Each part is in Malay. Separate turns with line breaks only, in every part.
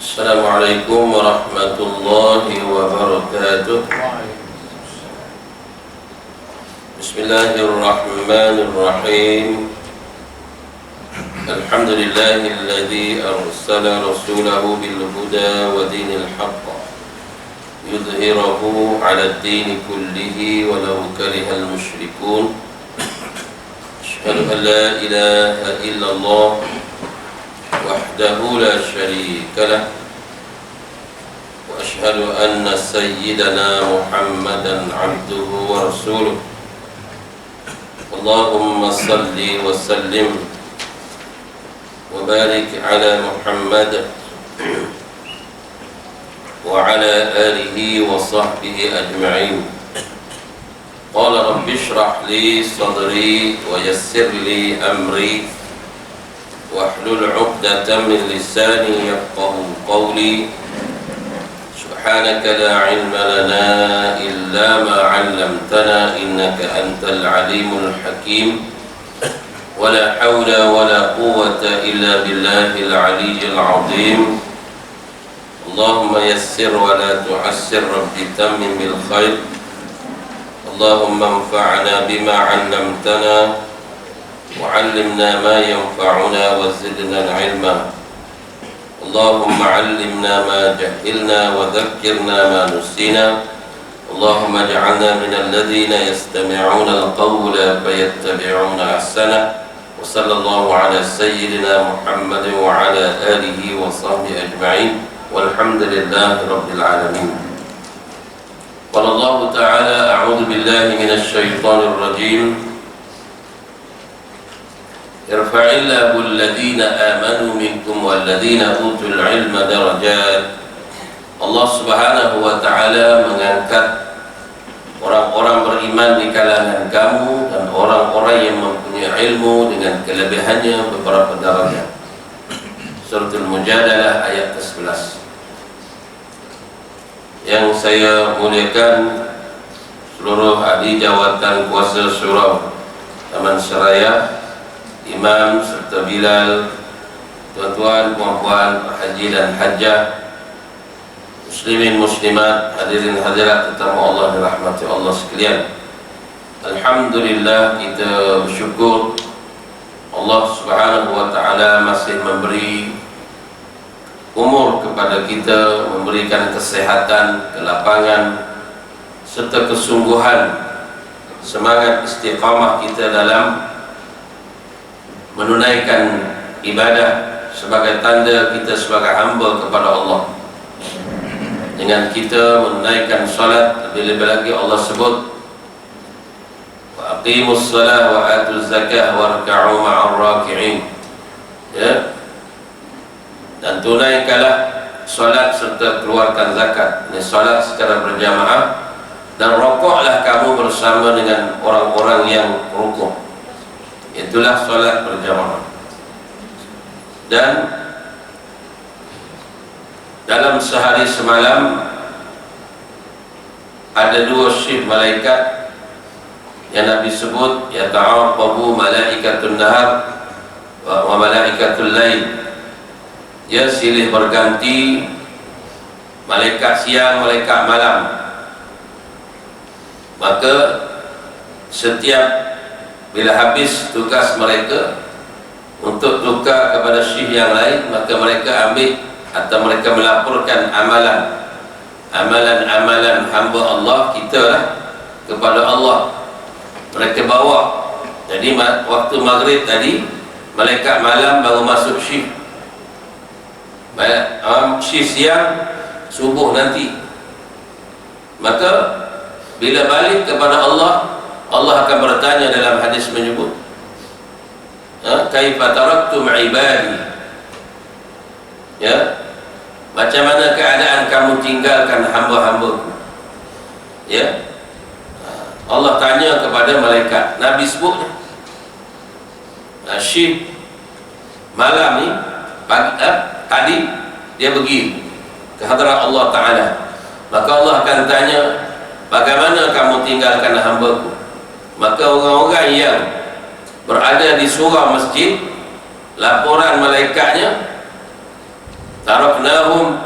Assalamualaikum warahmatullahi wabarakatuh. Bismillahirrahmanirrahim. Alhamdulillahilladzi arsala rasulahu bil huda wa dinil haqq yudhhirahu 'ala ad-din kullihi walau karihal musyrikun. Asyhadu an la ilaha illallah wahdahu la syarika lah wa asyhadu anna sayyidana Muhammadan 'abduhu wa rasuluh. Allahumma salli wa sallim wa barik ala Muhammad wa ala alihi wa sahbihi ajma'in. Qala rabbi shrah li sadri wa yassir li amri wahlul 'uqdatam min lisani yafqahu qawli. Subhanaka la 'ilma lana illa ma 'allamtana innaka antal 'alimul hakim. Wala hawla wala quwwata illa billahil 'aliyyil 'azim. Allahumma yassir wa la tu'assir rabbi tammim bil khair. Allahumma anfa'na bima 'allamtana وعلمنا ما ينفعنا وزدنا علما. اللهم علمنا ما جهلنا وذكرنا ما نسينا. اللهم اجعلنا من الذين يستمعون القول فيتبعون أحسنه. وصلى الله على سيدنا محمد وعلى آله وصحبه أجمعين والحمد لله رب العالمين. قال الله تعالى: أعوذ بالله من الشيطان الرجيم. Yarfa'illahu alladhina amanu minkum walladhina utul ilma darajat. Allah Subhanahu wa ta'ala mengangkat orang-orang beriman di kalangan kamu dan orang-orang yang mempunyai ilmu dengan kelebihannya beberapa darajat. Suratul Mujadalah ayat ke-11. Yang saya muliakan seluruh ahli jawatan kuasa surau Taman Seraya, imam serta Bilal, tuan-tuan, puan-puan, haji dan hajjah, muslimin, muslimat, hadirin hadirat tetamu Allah dirahmati Allah sekalian. Alhamdulillah, kita bersyukur Allah Subhanahu wa ta'ala masih memberi umur kepada kita, memberikan kesehatan, kelapangan serta kesungguhan, semangat istiqamah kita dalam menunaikan ibadah sebagai tanda kita sebagai hamba kepada Allah. Dengan kita menunaikan salat, lebih-lebih lagi Allah sebut wa aqimus salah wa atuz zakah warka'u ma'ar raki'in, ya, dan tunaikanlah salat serta keluarkan zakat. Ini salat secara berjamaah, dan rokoklah kamu bersama dengan orang-orang yang rukuk. Itulah solat berjamaah. Dan dalam sehari semalam ada 2 shift malaikat yang Nabi sebut, yata'aqabu malaikatun nahar wa malaikatul lail. Ya, silih berganti, malaikat siang, malaikat malam. Maka setiap bila habis tugas mereka untuk tukar kepada shift yang lain, maka mereka ambil atau mereka melaporkan amalan-amalan hamba Allah kita lah kepada Allah. Mereka bawa. Jadi waktu maghrib tadi, malaikat malam baru masuk shift. Shift siang, subuh nanti. Maka bila balik kepada Allah, Allah akan bertanya dalam hadis menyebut, kaifa taraktum ibadi, ya, macam mana keadaan kamu tinggalkan hamba-hambaku, ya. Allah tanya kepada malaikat. Nabi sebutnya shift malam ni, tadi dia pergi ke hadrat Allah Ta'ala. Maka Allah akan tanya, bagaimana kamu tinggalkan hamba-Ku? Maka orang-orang yang berada di surau masjid, laporan malaikatnya, taraknahum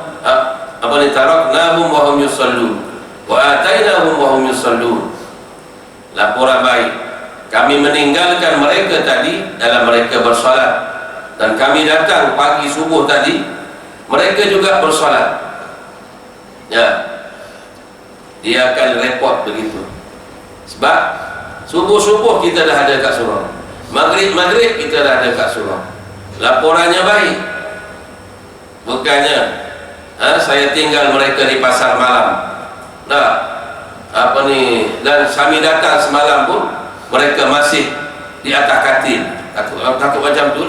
wa hum yusallun wa atainahum wa hum yusallun. Laporan baik, kami meninggalkan mereka tadi dalam mereka bersolat, dan kami datang pagi subuh tadi mereka juga bersolat. Ya, dia akan repot begitu. Sebab subuh-subuh kita dah ada kat surau, maghrib kita dah ada kat surau. Laporannya baik. Bukannya saya tinggal mereka di pasar malam, dan kami datang semalam pun mereka masih di atas katil. Takut macam tu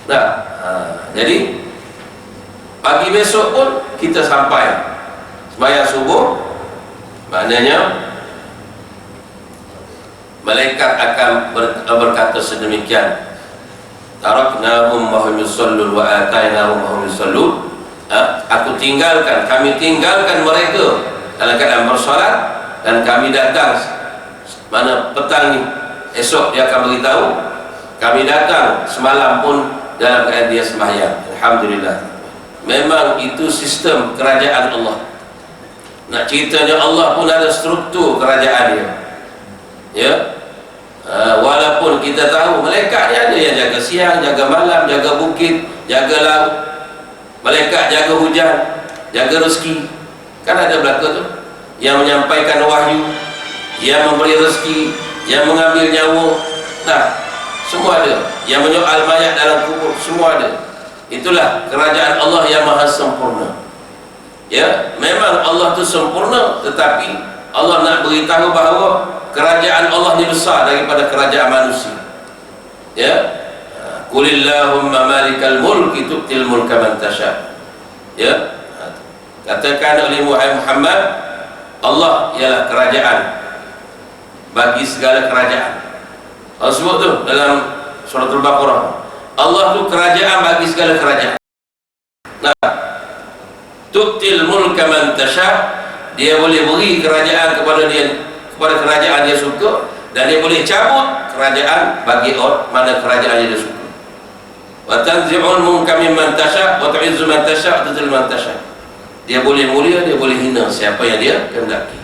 lah. Jadi pagi besok pun kita sampai sembahyang subuh, maknanya malaikat akan berkata sedemikian, taraknahum wa hum yusallun wa atainahum wa hum yusallun. Kami tinggalkan mereka dalam keadaan bersolat, dan kami datang mana petang ni, esok dia akan beritahu kami datang semalam pun dalam keadaan dia sembahyang. Alhamdulillah. Memang itu sistem kerajaan Allah. Nak ceritanya Allah pun ada struktur kerajaan dia. Ya. Walaupun kita tahu malaikat ni ada yang jaga siang, jaga malam, jaga bukit, jaga laut. Malaikat jaga hujan, jaga rezeki. Kan ada belaka tu, yang menyampaikan wahyu, yang memberi rezeki, yang mengambil nyawa. Semua ada. Yang menyoal mayat dalam kubur, semua ada. Itulah kerajaan Allah yang maha sempurna. Ya, memang Allah tu sempurna, tetapi Allah nak beritahu bahawa kerajaan Allah ni besar daripada kerajaan manusia. Ya, Qulillahumma malikal mulki tu'til mulka man tasha. Ya, katakan oleh Muhammad, Allah ialah kerajaan bagi segala kerajaan. Allah sebut tu dalam surah Al-Baqarah, Allah tu kerajaan bagi segala kerajaan. Tu'til mulka man tasha, dia boleh beri kerajaan kepada kerajaan dia suka, dan dia boleh cabut kerajaan bagi orang mana kerajaan dia suka. Wa tanzi'ul mulka mimman tasha wa tu'izzu man tasha wa tudhillu man tasha. Dia boleh mulia, dia boleh hina siapa yang dia kehendaki.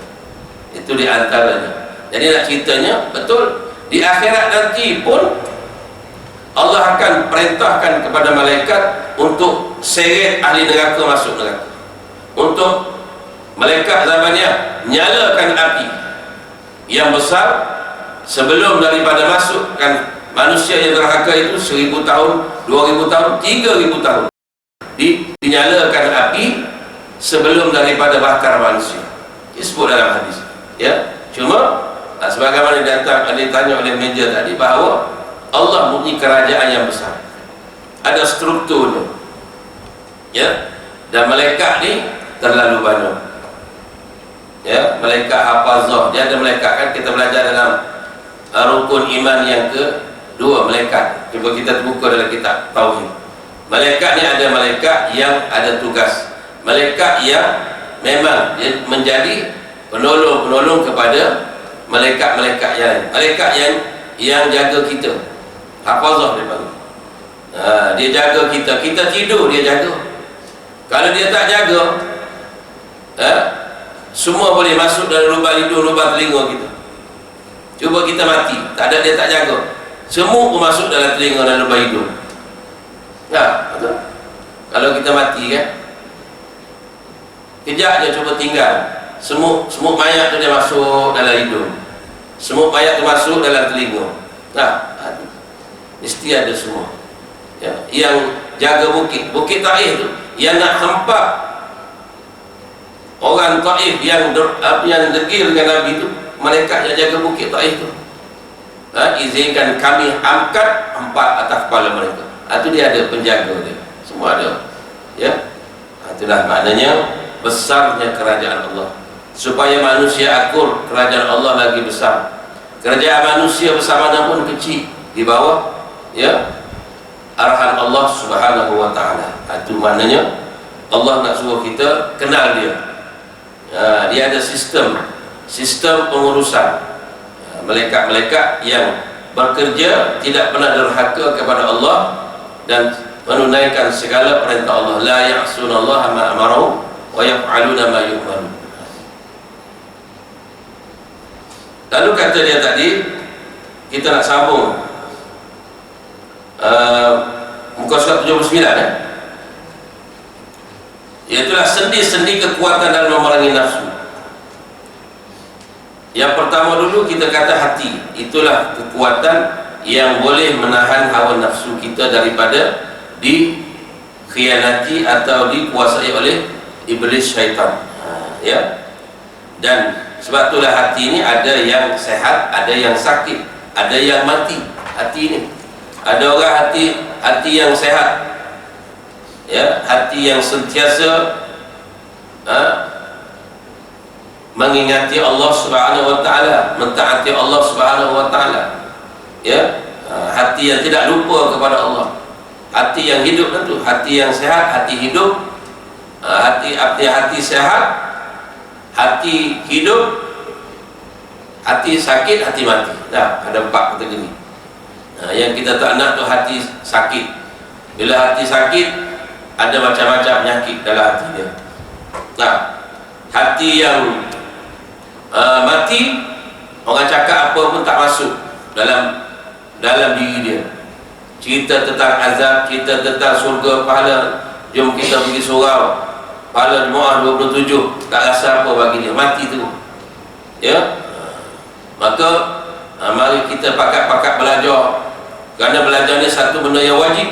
Itu di antaranya. Jadi nak ceritanya betul, di akhirat nanti pun Allah akan perintahkan kepada malaikat untuk seret ahli neraka masuk neraka. Untuk malaikat zamannya nyalakan api yang besar sebelum daripada masukkan manusia yang derhaka itu 1000 tahun, 2000 tahun, 3000 tahun dinyalakan api sebelum daripada bakar manusia. Disebut dalam hadis. Ya, cuma sebagaimana ditanya oleh meja tadi, bahawa Allah mempunyai kerajaan yang besar, ada strukturnya. Ya, dan malaikat ni terlalu banyak. Ya, malaikat hafazah, dia ada malaikat, kan kita belajar dalam rukun iman yang kedua, malaikat. Cuba kita buka dalam kitab tauhid. Malaikat ni ada malaikat yang ada tugas, malaikat yang memang dia menjadi penolong kepada malaikat-malaikat yang lain. Malaikat yang jaga kita, hafazah dia panggil. Dia jaga kita, kita tidur dia jaga. Kalau dia tak jaga, semua boleh masuk dalam lubang hidung, lubang telinga kita. Cuba kita mati, tak ada, dia tak jaga, semua pun masuk dalam telinga dan lubang hidung. Betul? Kalau kita mati, kan, kejap je cuba tinggal, semut mayat tu dia masuk dalam hidung, semut mayat tu masuk dalam telinga. Mesti ada semua. Ya, yang jaga bukit Taif tu, yang nak hempak orang Taif yang degil dengan Nabi tu, malaikat yang jaga bukit Taif tu, izinkan kami angkat hempak atas kepala mereka. Itu dia ada penjaga dia, semua ada. Ya, itulah maknanya besarnya kerajaan Allah. Supaya manusia akur, kerajaan Allah lagi besar. Kerajaan manusia bersama pun kecil di bawah, ya, arahan Allah Subhanahu wa ta'ala. Itu maknanya Allah nak suruh kita kenal dia. Dia ada sistem pengurusan. Malaikat-malaikat yang bekerja tidak pernah derhaka kepada Allah, dan menunaikan segala perintah Allah. La ya'sunallaha ma amarahum wa yaf'aluna ma yu'marun. Lalu kata dia tadi, kita nak sambung muka surat 79 iaitulah sendi-sendi kekuatan dalam memerangi nafsu. Yang pertama dulu kita kata hati. Itulah kekuatan yang boleh menahan hawa nafsu kita daripada dikhianati atau dikuasai oleh iblis syaitan. Ya. Dan sebab itulah hati ini ada yang sehat, ada yang sakit, ada yang mati. Hati ini ada orang hati yang sehat, ya, hati yang sentiasa mengingati Allah Subhanahu wa taala, mentaati Allah Subhanahu wa taala, ya, hati yang tidak lupa kepada Allah, hati yang hidup tentu, hati yang sehat, hati hidup, hati sehat, hati hidup, hati sakit, hati mati. Dah ada 4 kategori. Yang kita tak nak tu hati sakit. Bila hati sakit, ada macam-macam penyakit dalam hati dia. Nah, hati yang mati, orang cakap apa pun tak masuk dalam diri dia. Cerita tentang azab, cerita tentang surga, pahala, jom kita pergi surau, pahala Jumaat 27, tak rasa apa bagi dia, mati tu. Ya. Maka mari kita pakat-pakat belajar, kerana belajar ni satu benda yang wajib,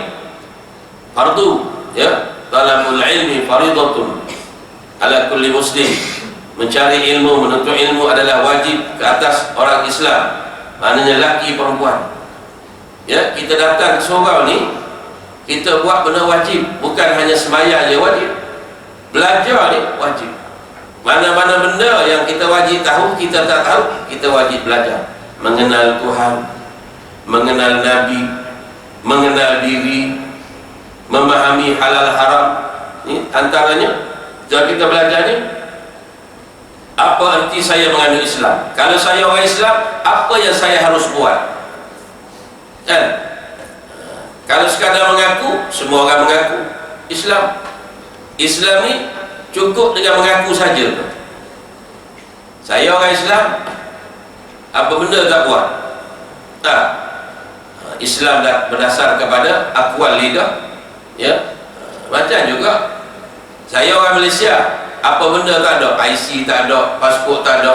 fardu, ya. Talabul ilmi faridatun ala kulli muslim. Mencari ilmu, menuntut ilmu adalah wajib ke atas orang Islam, maknanya lelaki perempuan. Ya, kita datang ke surau ni, kita buat benda wajib, bukan hanya sembahyang je wajib. Belajar ni wajib. Mana-mana benda yang kita wajib tahu, kita tak tahu, kita wajib belajar. Mengenal Tuhan, mengenal Nabi, mengenal diri, memahami halal haram. Ni antaranya. Jadi kita belajar ni, apa arti saya mengandung Islam? Kalau saya orang Islam, apa yang saya harus buat? Kan? Kalau sekadar mengaku, semua orang mengaku Islam. Islam ni cukup dengan mengaku saja. Saya orang Islam, apa benda tak buat? Tak. Islam dah berdasar kepada akuan lidah. Ya. Macam juga saya orang Malaysia, apa benda tak ada, IC tak ada, pasport tak ada,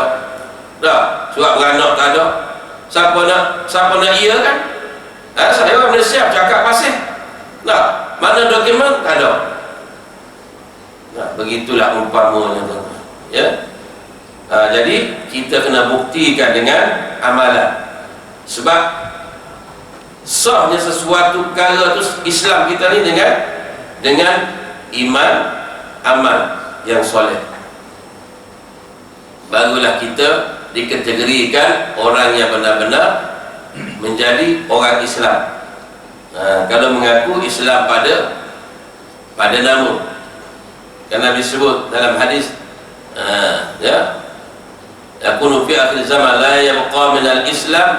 dah, surat beranak tak ada. Siapa nak iya kan? Saya orang Malaysia cakap pasal, dah, mana dokumen tak ada. Nah, begitulah umpamanya, ya. Jadi kita kena buktikan dengan amalan. Sebab sahnya sesuatu perkara tu Islam kita ni dengan iman, amal yang soleh, barulah kita dikategorikan orang yang benar-benar menjadi orang Islam. Kalau mengaku Islam pada nama, kan Nabi sebut dalam hadis, ya, yakunu fi akhir zaman la yabqa min al-islam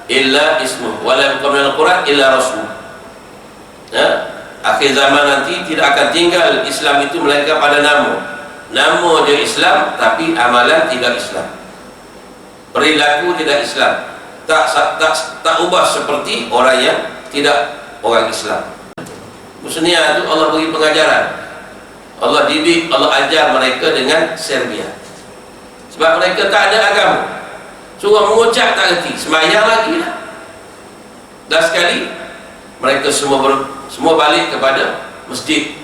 illa ismuh wa la yabqa min al-Quran illa rasul. Ya, akhir zaman nanti tidak akan tinggal Islam itu melainkan pada nama dia Islam, tapi amalan tidak Islam, perilaku tidak Islam, tak ubah seperti orang yang tidak orang Islam. Muslimah itu Allah beri pengajaran, Allah didik, Allah ajar mereka dengan Serbia. Sebab mereka tak ada agama, suruh mengucap tak reti, sembahyang lagi lah. Dah sekali mereka semua balik kepada masjid.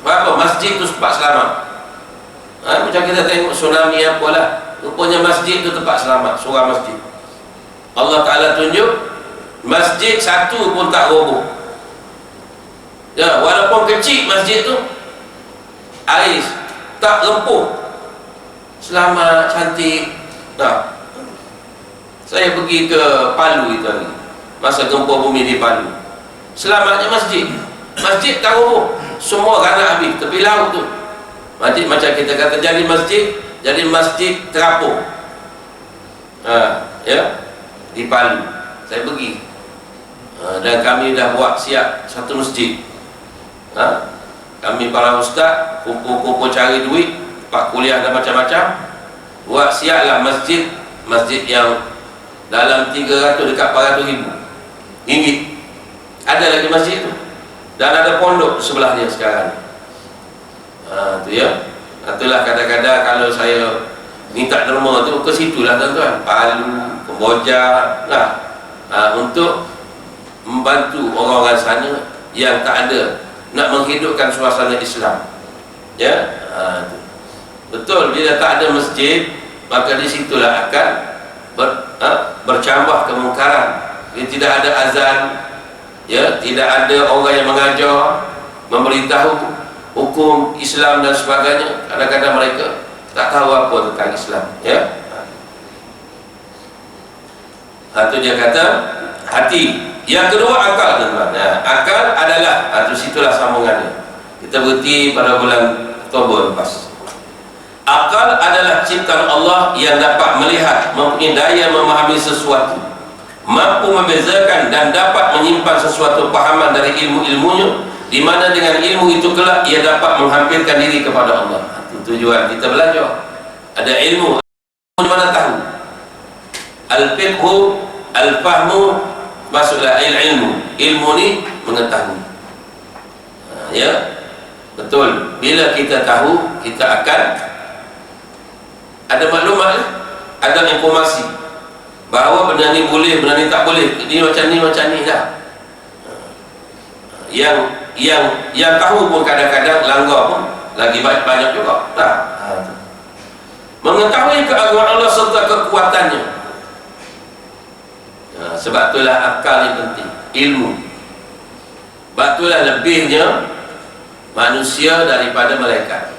Apa? Masjid tu tempat selamat. Macam kita tengok tsunami apalah, rupanya masjid tu tempat selamat, surah masjid. Allah Ta'ala tunjuk masjid satu pun tak roboh. Ya, walaupun kecil masjid tu, air tak rempuh, selamat, cantik. Nah, saya pergi ke Palu itu hari, masa gempa bumi di Palu. Selamatnya masjid tak roboh, semua ganak habis tepi laut tu. Masjid macam kita kata jadi masjid terapung. Ya, di Palu saya pergi, dan kami dah buat siap satu masjid. Kami para ustaz kumpul-kumpul cari duit, pak kuliah dan macam-macam, buat siaplah masjid yang dalam 300 dekat 400 ribu ringgit. Ada lagi masjid tu, dan ada pondok sebelah dia sekarang. Tu ya. Itulah kadang-kadang kalau saya minta derma tu ke situlah tuan-tuan, Palu, Kemboja, untuk membantu orang-orang sana yang tak ada, nak menghidupkan suasana Islam. Ya, betul, bila tak ada masjid, maka di situlah akan bercambah kemungkaran. Bila tidak ada azan, ya, tidak ada orang yang mengajar, memberitahu hukum Islam dan sebagainya. Kadang-kadang mereka tak tahu apa tentang Islam, ya. Itu dia kata hati. Yang kedua akal, teman-teman. Akal adalah, itu situlah sambungannya. Kita berhenti pada bulan Oktober lepas. Akal adalah ciptaan Allah yang dapat melihat, mempunyai daya memahami sesuatu, mampu membezakan dan dapat menyimpan sesuatu pahaman dari ilmu-ilmunya, di mana dengan ilmu itu kelak ia dapat menghampirkan diri kepada Allah. Itu tujuan kita belajar. Ada ilmu, di mana tahu. Al-fiqhu, al-fahmu, maksudlah ilmu. Ilmu ni mengetahui. Ya, betul. Bila kita tahu, kita akan ada maklumat, ada informasi bahawa benda ni boleh, benda ni tak boleh, ini macam ni dah. Yang tahu pun kadang-kadang langgar pun lagi banyak juga. Mengetahui keagungan Allah serta kekuatannya. Sebab itulah akal yang penting, ilmu. Sebab itulah lebihnya manusia daripada malaikat.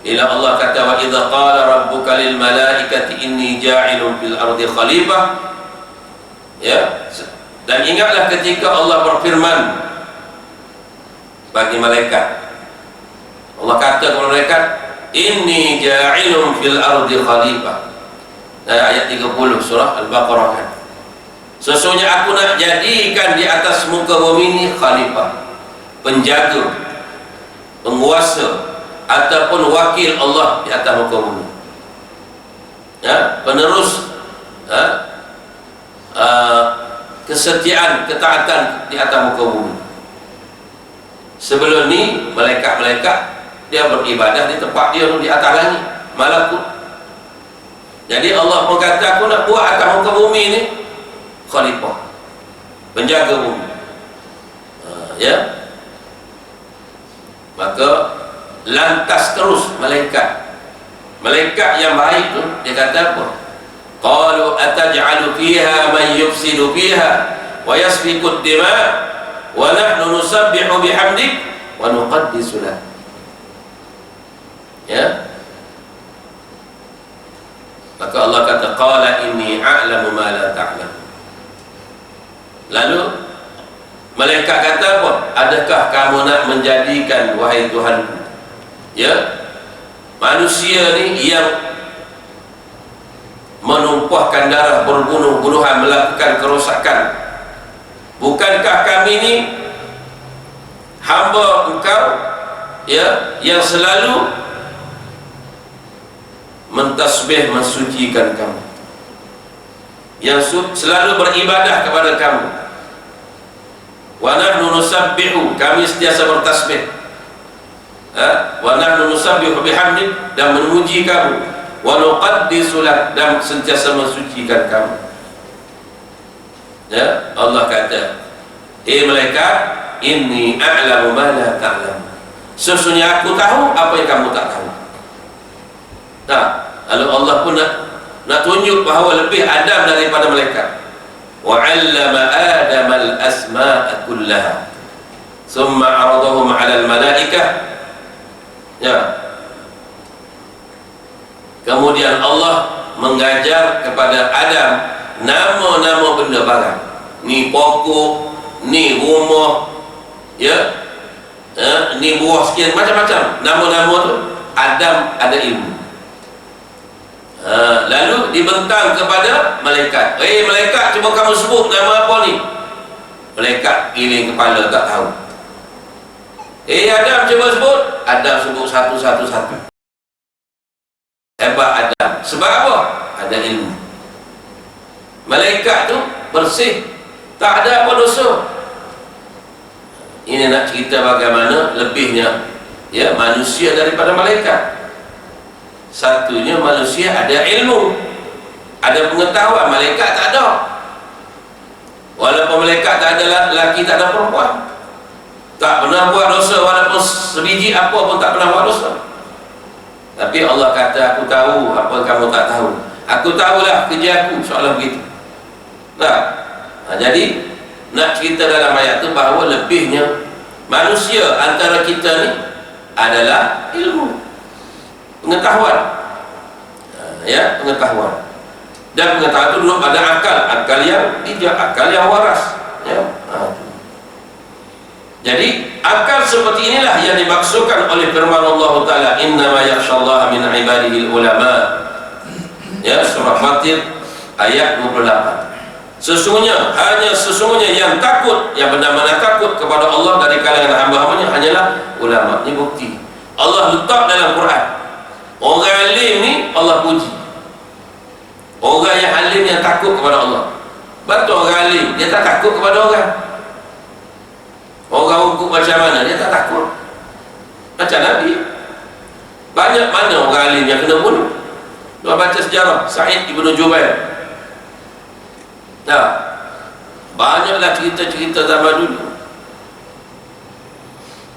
Bila Allah kata, wa idza qala rabbuka lil malaikati inni ja'ilun fil ardi khalifah, ya, dan ingatlah ketika Allah berfirman bagi malaikat. Allah kata kepada malaikat, inni ja'ilun fil ardi khalifah. Ayat 30 surah Al-Baqarah kan. Sesungguhnya aku nak jadikan di atas muka bumi ini khalifah, penjaga, penguasa ataupun wakil Allah di atas muka bumi, ya, penerus kesetiaan, ketaatan di atas muka bumi. Sebelum ni malaikat-malaikat dia beribadah di tempat dia di atas langit, malakut. Jadi Allah pun kata, aku nak buat atas muka bumi ni khalifah, penjaga bumi. Ya, maka lantas terus malaikat yang baik tu dia kata apa? Qalu ataj'alu fiha man yufsidu fiha wa yasfiku ad-dima' wa nahnu nusabbihu bihamdik wa nuqaddisu lak. Ya, maka Allah kata qala inni a'lamu ma la ta'lam. Lalu malaikat kata apa? Adakah kamu nak menjadikan, wahai Tuhanku, ya, manusia ni yang menumpahkan darah, berbunuh-bunuhan, melakukan kerosakan, bukankah kami ni hamba engkau, ya, yang selalu mentasbih, mensucikan kamu, yang selalu beribadah kepada kamu. Wa nahnu nusabbihu, kami sentiasa bertasbih, wa nahnu nusabbihu bihamdik, dan memuji kamu, wa nuqaddisu lak, dan sentiasa mensucikan kamu. Ya, Allah kata, malaikat, inni a'lamu ma la ta'lam. Sesungguhnya aku tahu apa yang kamu tak tahu. Lalu Allah pun nak tunjuk bahawa lebih Adam daripada malaikat. Wa 'allama Adam al-asma'a kullaha thumma 'aradahum 'ala al-malaikah. Ya, kemudian Allah mengajar kepada Adam nama-nama benda barang. Ni pokok, ni rumah, ya, ni buah sekian, macam-macam nama-nama tu. Adam ada ilmu. Lalu dibentang kepada malaikat. Malaikat, cuba kamu sebut nama apa ni? Malaikat giling kepala, tak tahu. Adam cuba sebut, Adam sebut satu-satu. Hebat Adam. Sebab apa? Ada ilmu. Malaikat tu bersih, tak ada apa dosa. Ini nak cerita bagaimana lebihnya ya manusia daripada malaikat. Satunya manusia ada ilmu, ada pengetahuan, malaikat tak ada. Walaupun malaikat tak ada lelaki, tak ada perempuan, tak pernah buat dosa, walaupun sebiji apa pun tak pernah buat dosa. Tapi Allah kata, aku tahu apa kamu tak tahu. Aku tahulah kerja aku, soalan begitu. Jadi nak cerita dalam ayat tu bahawa lebihnya manusia antara kita ni adalah ilmu, pengetahuan. Pengetahuan. Dan pengetahuan itu duduk pada akal yang bijak, akal yang waras. Jadi akal seperti inilah yang dimaksudkan oleh firman Allah Ta'ala, innama yakhshallaha min ibadihi ulama. Surah Fatir ayat 28. Sesungguhnya yang takut, yang benar-benar takut kepada Allah dari kalangan hamba-hambanya hanyalah ulama. Ini bukti Allah letak dalam Quran. Orang alim ni Allah puji. Orang yang alim yang takut kepada Allah. Betul, orang alim dia tak takut kepada orang. Orang hukum macam mana, dia tak takut. Macam Nabi. Banyak mana orang alim yang kena bunuh. Dia baca sejarah Sa'id ibn Jubair. Banyaklah cerita-cerita zaman dulu.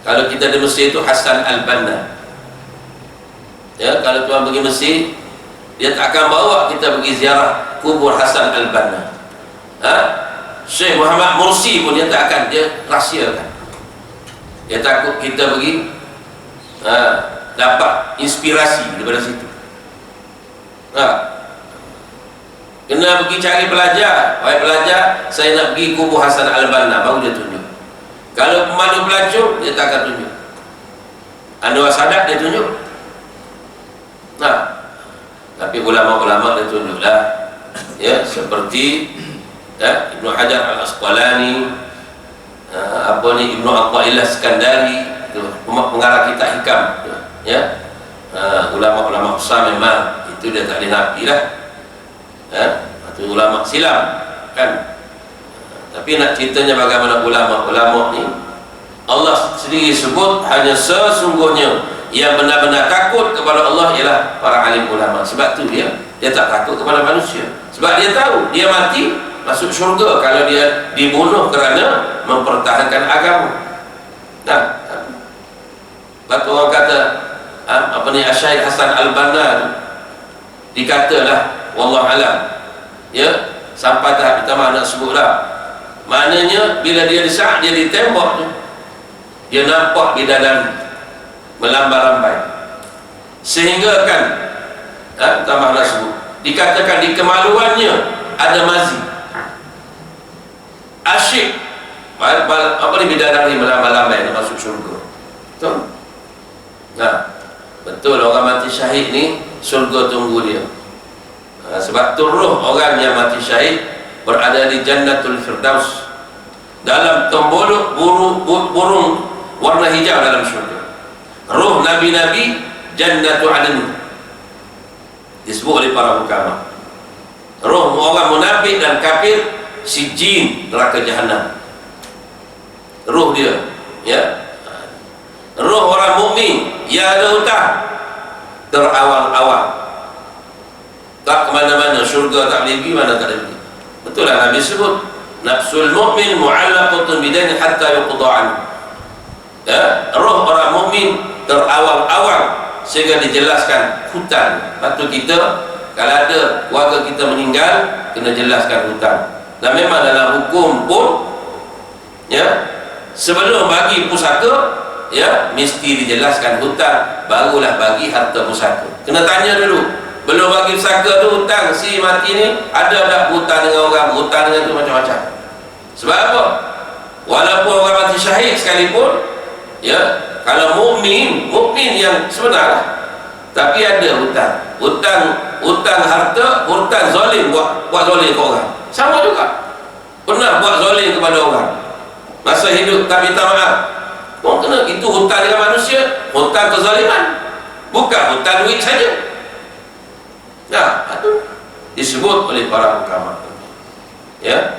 Kalau kita di Mesir itu Hasan al-Banna. Kalau tuan pergi Mesir, dia tak akan bawa kita pergi ziarah kubur Hasan al-Banna. Syekh Muhammad Mursi pun dia tak akan, dia rahsiakan. Dia takut kita pergi dapat inspirasi daripada situ. Kena pergi cari pelajar. Wahai pelajar, saya nak pergi kubur Hasan al-Banna, baru dia tunjuk. Kalau pemandu pelancong, dia tak akan tunjuk. Anwar Sadat dia tunjuk. Tapi ulama-ulama dia tunjuklah. Seperti Ibnu Hajar al-Asqalani, Ibnu Athaillah Skandari, pengarah kitab Hikam. Ulama-ulama besar memang itu dia tak boleh nafi lah. Itu ulama silam kan. Tapi nak ceritanya bagaimana ulama-ulama ni, Allah sendiri sebut hanya sesungguhnya yang benar-benar takut kepada Allah ialah para alim ulama. Sebab tu dia tak takut kepada manusia. Sebab dia tahu dia mati masuk syurga kalau dia dibunuh kerana mempertahankan agama. Batu orang kata Syahid Hasan al-Banna dikatalah wallahu alam sampai tahap kita nak sebutlah. Maknanya bila dia dia ditembak tu, dia nampak bidadari melambai-lambai, sehingga kan tambah nak sebut, dikatakan di kemaluannya ada mazi. Asyik bidadari melambai-lambai nak masuk syurga. Betul? Betul, orang mati syahid ni syurga tunggu dia. Sebab tu roh orang yang mati syahid berada di Jannatul Firdaus, dalam tembuluk burung warna hijau dalam syurga. Roh Nabi-Nabi Jannatul Adn disebut oleh para hukama. Roh orang munafik dan kafir Sijin, neraka Jahannam. Roh dia roh orang mukmin yang ada hutang terawal-awal, tak kemana-mana, syurga tak boleh pergi, mana tak boleh pergi. Betul lah Nabi sebut nafsul mu'min mu'allaqatun bidaini hatta yuqda anhu. Roh orang mukmin terawal-awal sehingga dijelaskan hutang. Patut kita kalau ada keluarga kita meninggal, kena jelaskan hutang. Dan memang dalam hukum pun sebelum bagi pusaka mesti dijelaskan hutang, barulah bagi harta pusaka. Kena tanya dulu, belum bagi pusaka tu hutang, si mati ni ada tak hutang dengan orang, hutang dengan tu macam-macam. Sebab apa? Walaupun orang mati syahid sekalipun, kalau mukmin yang sebenar, tapi ada hutang harta, hutang zalim, buat zalim ke orang. Sama juga, pernah buat zalim kepada orang, masa hidup tak minta maaf, Orang kena, itu hutang dengan manusia, hutang kezaliman, bukan hutang duit saja. Nah, itu disebut oleh para ulama. Ya,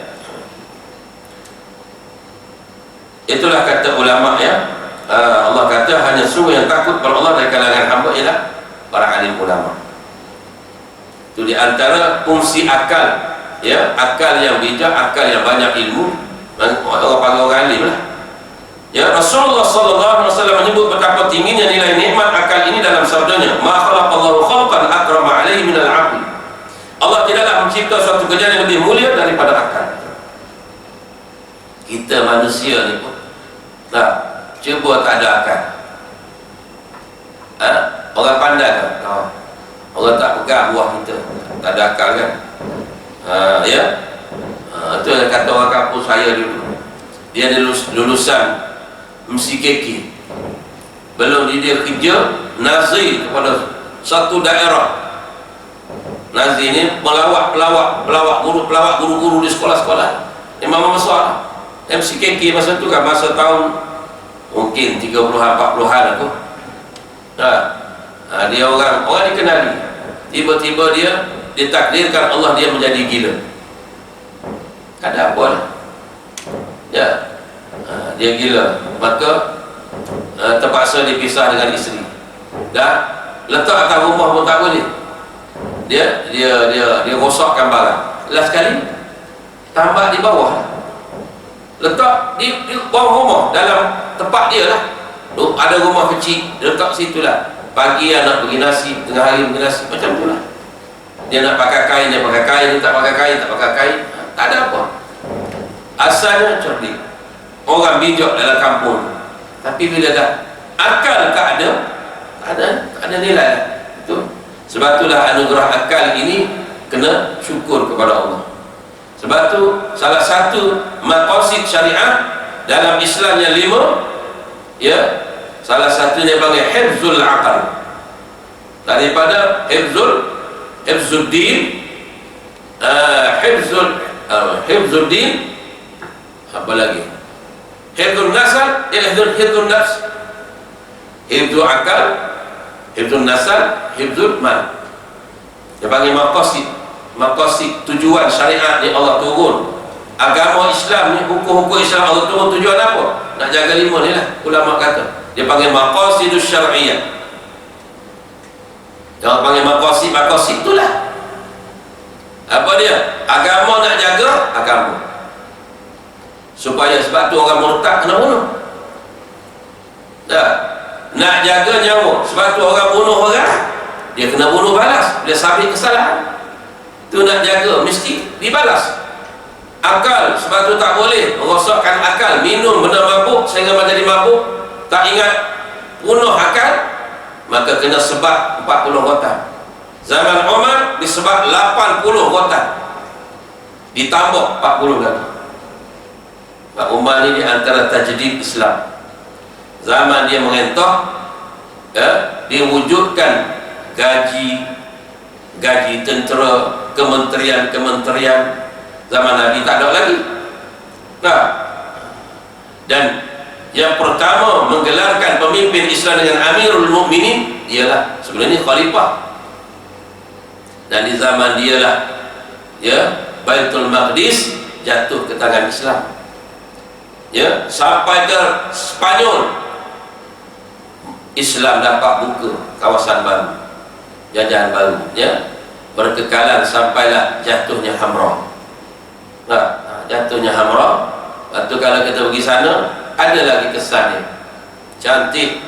itulah kata ulama ya. Allah kata hanya sungguh yang takut pada Allah dari kalangan hamba ialah para alim ulama. Itu di antara fungsi akal, ya, akal yang bijak, akal yang banyak ilmu, orang panggil orang alim lah. Ya, Rasulullah SAW menyebut betapa tingginya nilai nikmat akal ini dalam sabdanya, ma khalaqallahu khalqan akrama alaihi minal aql. Allah tidaklah mencipta suatu kejadian yang lebih mulia daripada akal. Kita manusia ni pun cuba tak ada akal. Orang pandai kan? Orang tak pegang buah kita, tak ada akal kan? Ya, itu yang kata orang kampung saya dulu. Dia lulusan MCKK, belum dia kerja nazir kepada satu daerah. Nazir ni pelawak guru-guru di sekolah-sekolah. Memang besar. MCKK masa tu kan, masa tahun mungkin 30-an 40-an aku. Dia orang dikenali. Tiba-tiba dia ditakdirkan Allah dia menjadi gila. Ada apa lah? Ya, dia gila, maka terpaksa dipisah dengan isteri. Dah letak atas rumah pun tak boleh. Dia rosakkan barang. Last kali tambah di bawah. Letak di bawah rumah, dalam tempat dia lah. Ada rumah kecil, letak situ lah. Pagi nak bagi nasi, tengah hari bagi nasi, macam tu lah. Dia nak pakai kain, dia pakai kain. Dia tak pakai kain, tak pakai kain. Tak ada apa. Asalnya cerdik, orang bijak dalam kampung. Tapi bila dah akal tak ada nilai lah. Itu sebab itulah anugerah akal ini kena syukur kepada Allah. Sebab tu salah satu maqasid syariah dalam Islam yang 5, ya, salah satunya panggil hifzul aqal. Daripada hifzul din, hifzul din, apa lagi? Hifzul nasal, hifzul nafs. Hifzul akal, hifzul nasal, hifzul mal. Dia panggil maqasid tujuan syariat ni Allah turun. Agama Islam ni, hukum-hukum Islam Allah turun tujuan apa? Nak jaga 5 ni lah, ulama kata. Dia panggil maqasidus syar'iyyah. Jangan panggil maqasid itulah. Apa dia? Agama nak jaga agama. Supaya sebab tu orang murtad kena bunuh. Nak jaga nyawa, sebab tu orang bunuh orang, dia kena bunuh balas. Dia sabit kesalahan, tu nak jaga, mesti dibalas. Akal, sebab tu tak boleh merosakkan akal. Minum benda mabuk sehingga menjadi mabuk, tak ingat, bunuh akal, maka kena sebat 40 rotan. Zaman Umar disebat 80 rotan, ditambah 40 lagi. Pak Umar ni di antara tajdid Islam. Zaman dia mengentok, dia wujudkan gaji tentera, kementerian. Zaman Nabi tak ada lagi. Dan yang pertama menggelarkan pemimpin Islam dengan Amirul Mukminin ialah sebelum ini khalifah. Dan di zaman dialah, ya, Baitul Maqdis jatuh ke tangan Islam. Ya, sampai ke Spanyol, Islam dapat buka kawasan baru, jajahan baru, ya, berkekalan sampailah jatuhnya Hamra. Jatuhnya Hamra. Lepas tu kalau kita pergi sana, ada lagi kesannya, cantik,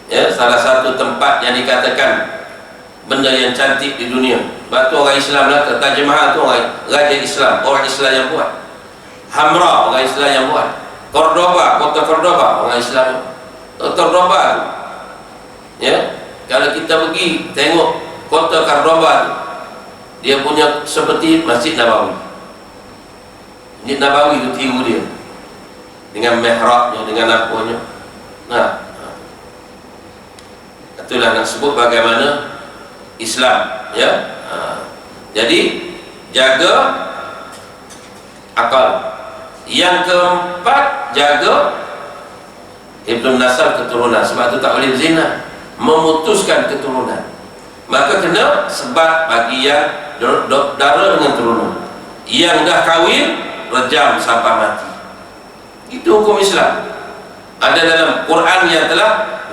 ya, salah satu tempat yang dikatakan benda yang cantik di dunia. Lepas tu orang Islam lah, Taj Mahal tu orang Raja Islam, orang Islam yang buat. Hamra, orang Islam yang buat. Cordoba, kota Cordoba, orang Islam. Cordoba tu, ya, kalau kita pergi tengok kota Cordoba tu, dia punya seperti Masjid Nabawi. Masjid Nabawi tu tiru dia, dengan mihrabnya, dengan apanya. Itulah nak sebut bagaimana Islam, ya. Jadi jaga akal. Yang keempat, jaga Ibn nasal keturunan, sebab itu tak boleh berzina, memutuskan keturunan. Maka kena sebat bagi yang dara dengan turunan. Yang dah kahwin, rejam sampai mati. Itu hukum Islam. Ada dalam Quran yang telah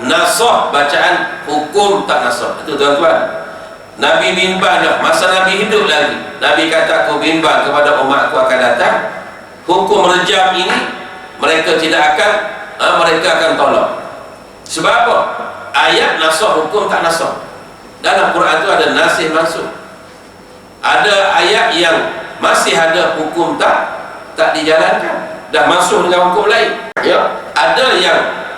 nasah bacaan, hukum tak nasah. Itu tuan-tuan, Nabi bimbang dah, masa Nabi hidup lagi, Nabi kata, aku bimbang kepada umatku akan datang, hukum rejam ini mereka tidak akan mereka akan tolak. Sebab apa? Ayat nasah, hukum tak nasah. Dalam Quran itu ada nasih mansukh. Ada ayat yang masih ada hukum tak dijalankan, dah masuk dengan hukum lain. Ya, ada yang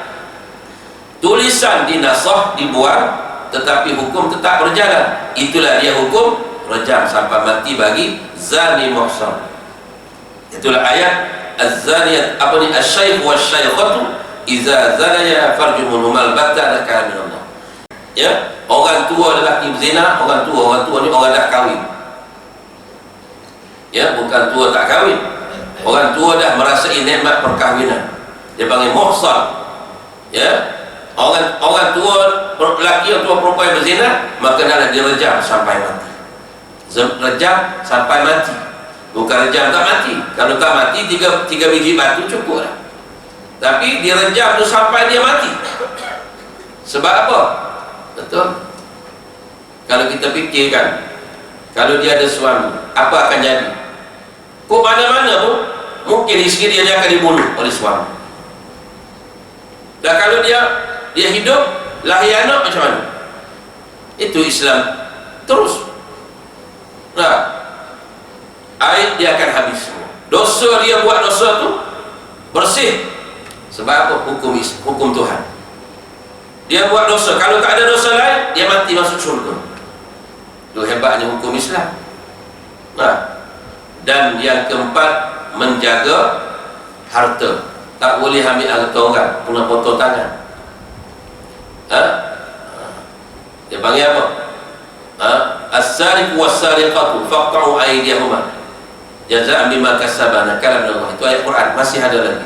tulisan dinasah, dibuang, tetapi hukum tetap berjalan. Itulah dia hukum rejam sampai mati bagi zani muhsan. Itulah ayat az-zaniyat asy-syaikh wasy-syaikhatu idza zanaya farjumuhuma al-batta kana min Allah. Ya, orang tua lelaki berzina, orang tua ni orang dah kahwin. Ya, bukan tua tak kahwin. Orang tua dah merasai nikmat perkahwinan, dia panggil muhsan. Ya, orang tua lelaki atau perempuan berzina, maka dah direjam sampai mati. Rejam sampai mati, bukan rejam tak mati. Kalau tak mati, tiga biji batu cukup lah. Tapi direjam tu sampai dia mati. Sebab apa? Betul. Kalau kita fikirkan, kalau dia ada suami, apa akan jadi? Kok mana-mana pun mungkin isteri dia akan dibunuh oleh suami. Dan kalau dia hidup, lahir anak macam mana? Itu Islam terus. Nah, air dia akan habis semua. Dosa dia buat dosa tu bersih. Sebab apa? Hukum Tuhan. Dia buat dosa, kalau tak ada dosa lain, dia mati masuk syurga. Itu hebatnya hukum Islam. Nah, dan yang keempat, menjaga harta. Tak boleh ambil harta orang, kena potong tangan. Dia panggil apa? As-sariqu was-sariqatu faqta'u aydiyahuma jazaa'an bima kasaba nakalan min Allah. Itu ayat Quran, masih ada lagi.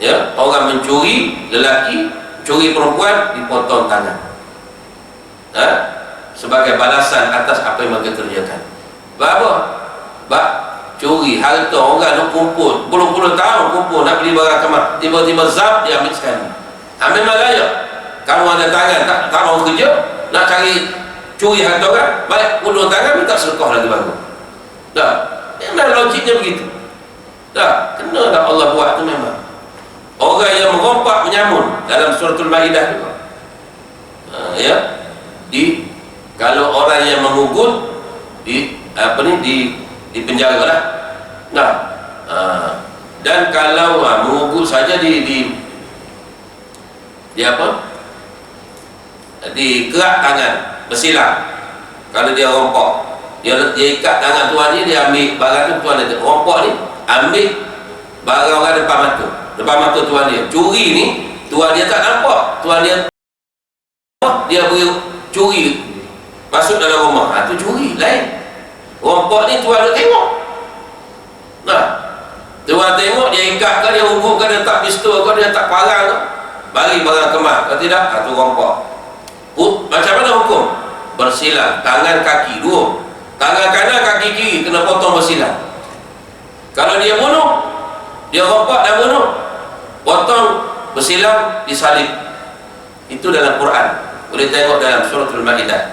Ya, orang mencuri, lelaki curi perempuan, dipotong tangan. Sebagai balasan atas apa yang mereka kerjakan. Apa? Curi harta orang tu kumpul, puluh-puluh tahun kumpul nak beli barang kemas, tiba-tiba zap, dia ambil sekali. Ambil malaya. Kalau ada tangan tak mau kerja, nak cari curi harta orang, baik puluh tangan minta sedekah lagi bagus. Dah, memang logiknya begitu. Dah, kena dah Allah buat tu memang. Orang yang merompak menyamun dalam suratul Maidah juga. Ya, kalau orang yang mengugut di penjara lah. Nah, dan kalau mengugut saja di apa? Di kerak tangan, bersilang. Kalau dia rompok, dia ikat tangan tuan ni, dia ambil barang tu, tuan dia rompok ni, ambil barang orang depan mata tuan dia. Curi ni, tuan dia tak nampak, tuan dia beri curi masuk dalam rumah. Itu curi lain. Rompok ni tuan dia tengok. Nah, tuan tengok, dia ikat ke, dia ugut ke, dia tak pistol ke, dia tak parang ke, bagi barang kemas. Kalau tidak, itu rompok. Macam mana hukum? Bersilang, tangan kaki dua, tangan kanan kaki kiri kena potong bersilang. Kalau dia bunuh, dia rompok dan bunuh, potong bersilang, disalib. Itu dalam Quran, boleh tengok dalam suratul Maidah,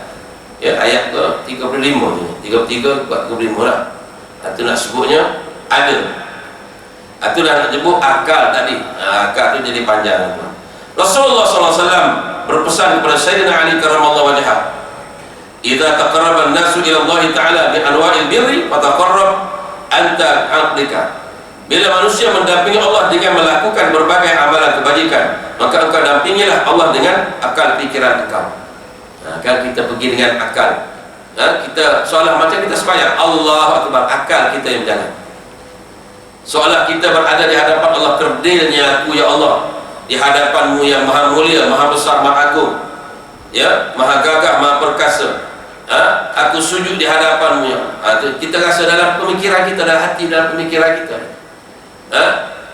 ya, ayat ke 35 tu, 33 ke 45 lah. Itu nak sebutnya ada. Itu dah nak sebut akal tadi. Akal tu jadi panjang. Rasulullah SAW berpesan kepada Sayyidina Ali karramallahu wajhah, "Idza taqarraba an-nasu ila Allah Ta'ala bi anwa'il birri fataqarrab anta aqlika." Bila manusia mendampingi Allah dengan melakukan berbagai amalan kebajikan, maka engkau dampingilah Allah dengan akal fikiran engkau. Kan kita pergi dengan akal. Kita seolah macam kita sembahyang, Allahu Akbar, akal kita yang berjalan. Seolah kita berada di hadapan Allah, kerdilnya aku ya Allah, di hadapanmu yang maha mulia, maha besar, maha agung, ya, maha gagah, maha perkasa. Aku sujud di hadapanmu ya. Kita rasa dalam pemikiran kita, dalam hati, dalam pemikiran kita.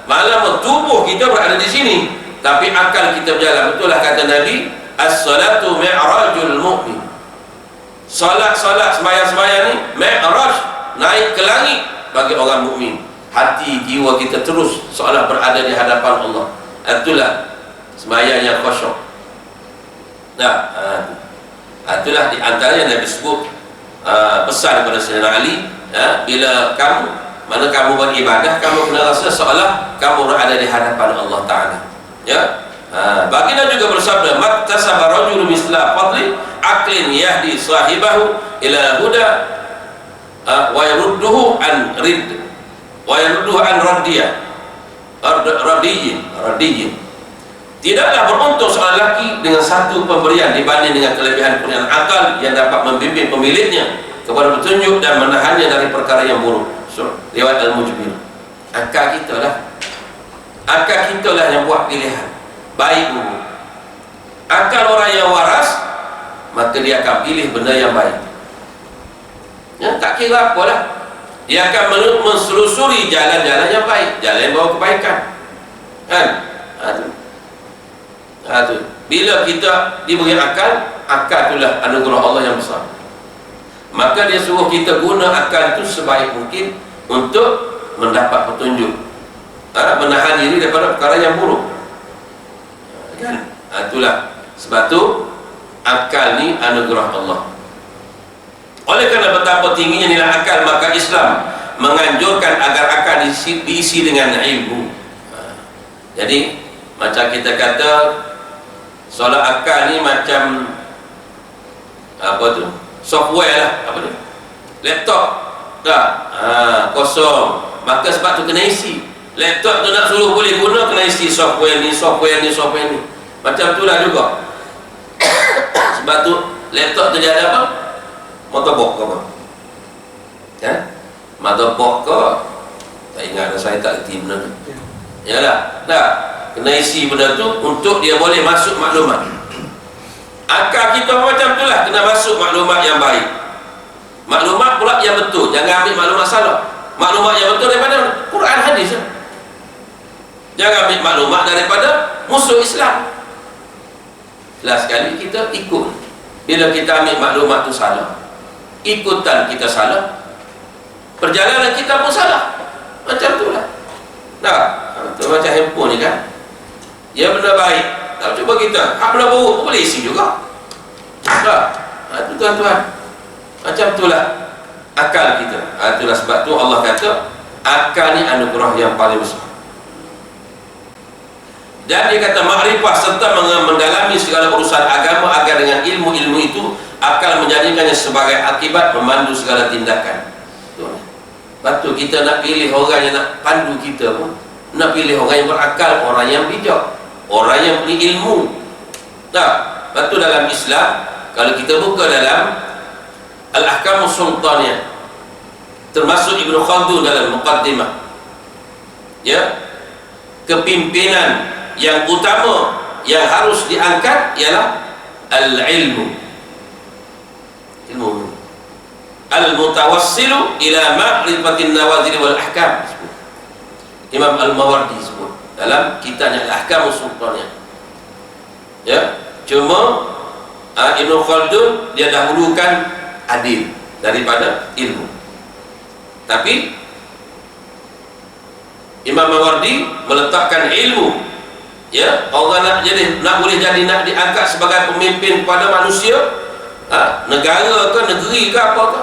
Malam tubuh kita berada di sini, tapi akal kita berjalan. Betul lah kata Nabi, as-salatu mi'rajul mu'min. Solat sembahyang ni mi'raj, naik ke langit bagi orang mukmin. Hati jiwa kita terus seolah berada di hadapan Allah. Itulah sembahyang yang khusyuk. Itulah di antara yang Nabi sebut pesan kepada Sayyidina Ali, bila kamu beribadah, kamu kena rasa seolah kamu berada di hadapan Allah Ta'ala. Baginda juga bersabda, mattasaba rajulun misla fadli aqlin yahdi sahibahu ila huda wa yarudduhu an radiyyin. Tidaklah beruntung seorang lelaki dengan satu pemberian dibanding dengan kelebihan kurniaan akal yang dapat membimbing pemiliknya kepada petunjuk dan menahannya dari perkara yang buruk. Riwayat Al-Mujbir. Akal kita lah yang buat pilihan baik buruk. Akal orang yang waras, maka dia akan pilih benda yang baik. Tak kira apa lah, dia akan menselusuri jalan-jalan yang baik, jalan yang bawa kebaikan, kan? Bila kita diberi akal itulah anugerah Allah yang besar. Maka dia suruh kita guna akal itu sebaik mungkin untuk mendapat petunjuk, menahan diri daripada perkara yang buruk, kan? Itulah sebab tu akal ni anugerah Allah. Oleh kerana betapa tingginya nilai akal, maka Islam menganjurkan agar akal diisi dengan ilmu. Jadi macam kita kata, solat akal ni macam software lah, laptop dah kosong, maka sebab tu kena isi. Laptop tu nak suruh boleh guna, kena isi software ni. Macam tu lah juga. Sebab tu laptop tu dia ada apa? Motherboard ke apa? Motherboard ke? Tak ingat dah, saya tak kerti benda tu. Yalah, kena isi benda tu untuk dia boleh masuk maklumat. Akal kita macam tu lah, kena masuk maklumat yang baik, maklumat pula yang betul. Jangan ambil maklumat salah. Maklumat yang betul daripada Quran hadis. Jangan ambil maklumat daripada musuh Islam. Last sekali kita ikut. Bila kita ambil maklumat tu salah, ikutan kita salah, perjalanan kita pun salah. Macam tu lah. Tu macam handphone ni kan, dia benda baik, tak cuba kita benda buruk boleh isi juga. Itu tuan-tuan, macam tu lah akal kita. Itulah sebab tu Allah kata akal ni anugerah yang paling besar. Dan dia kata makrifah serta mendalami segala urusan agama, agar dengan ilmu-ilmu itu akal menjadikannya sebagai akibat memandu segala tindakan. Lepas tu kita nak pilih orang yang nak pandu kita pun, nak pilih orang yang berakal, orang yang bijak, orang yang punya ilmu. Lepas tu dalam Islam, kalau kita buka dalam Al-Ahkamus Sultaniyah, termasuk Ibn Khaldun dalam Muqaddimah, kepimpinan yang utama yang harus diangkat ialah al-ilmu, al-mutawassilu ila ma'rifatin nawazil wal ahkam. Imam Al-Mawardi sebut dalam kitabnya Al-Ahkamus Sultaniyah. Cuma Ibn Khaldun dia dahulukan adil daripada ilmu. Tapi Imam Mawardi meletakkan ilmu. Orang nak boleh jadi, nak diangkat sebagai pemimpin pada manusia, negara ke negeri ke apa ke,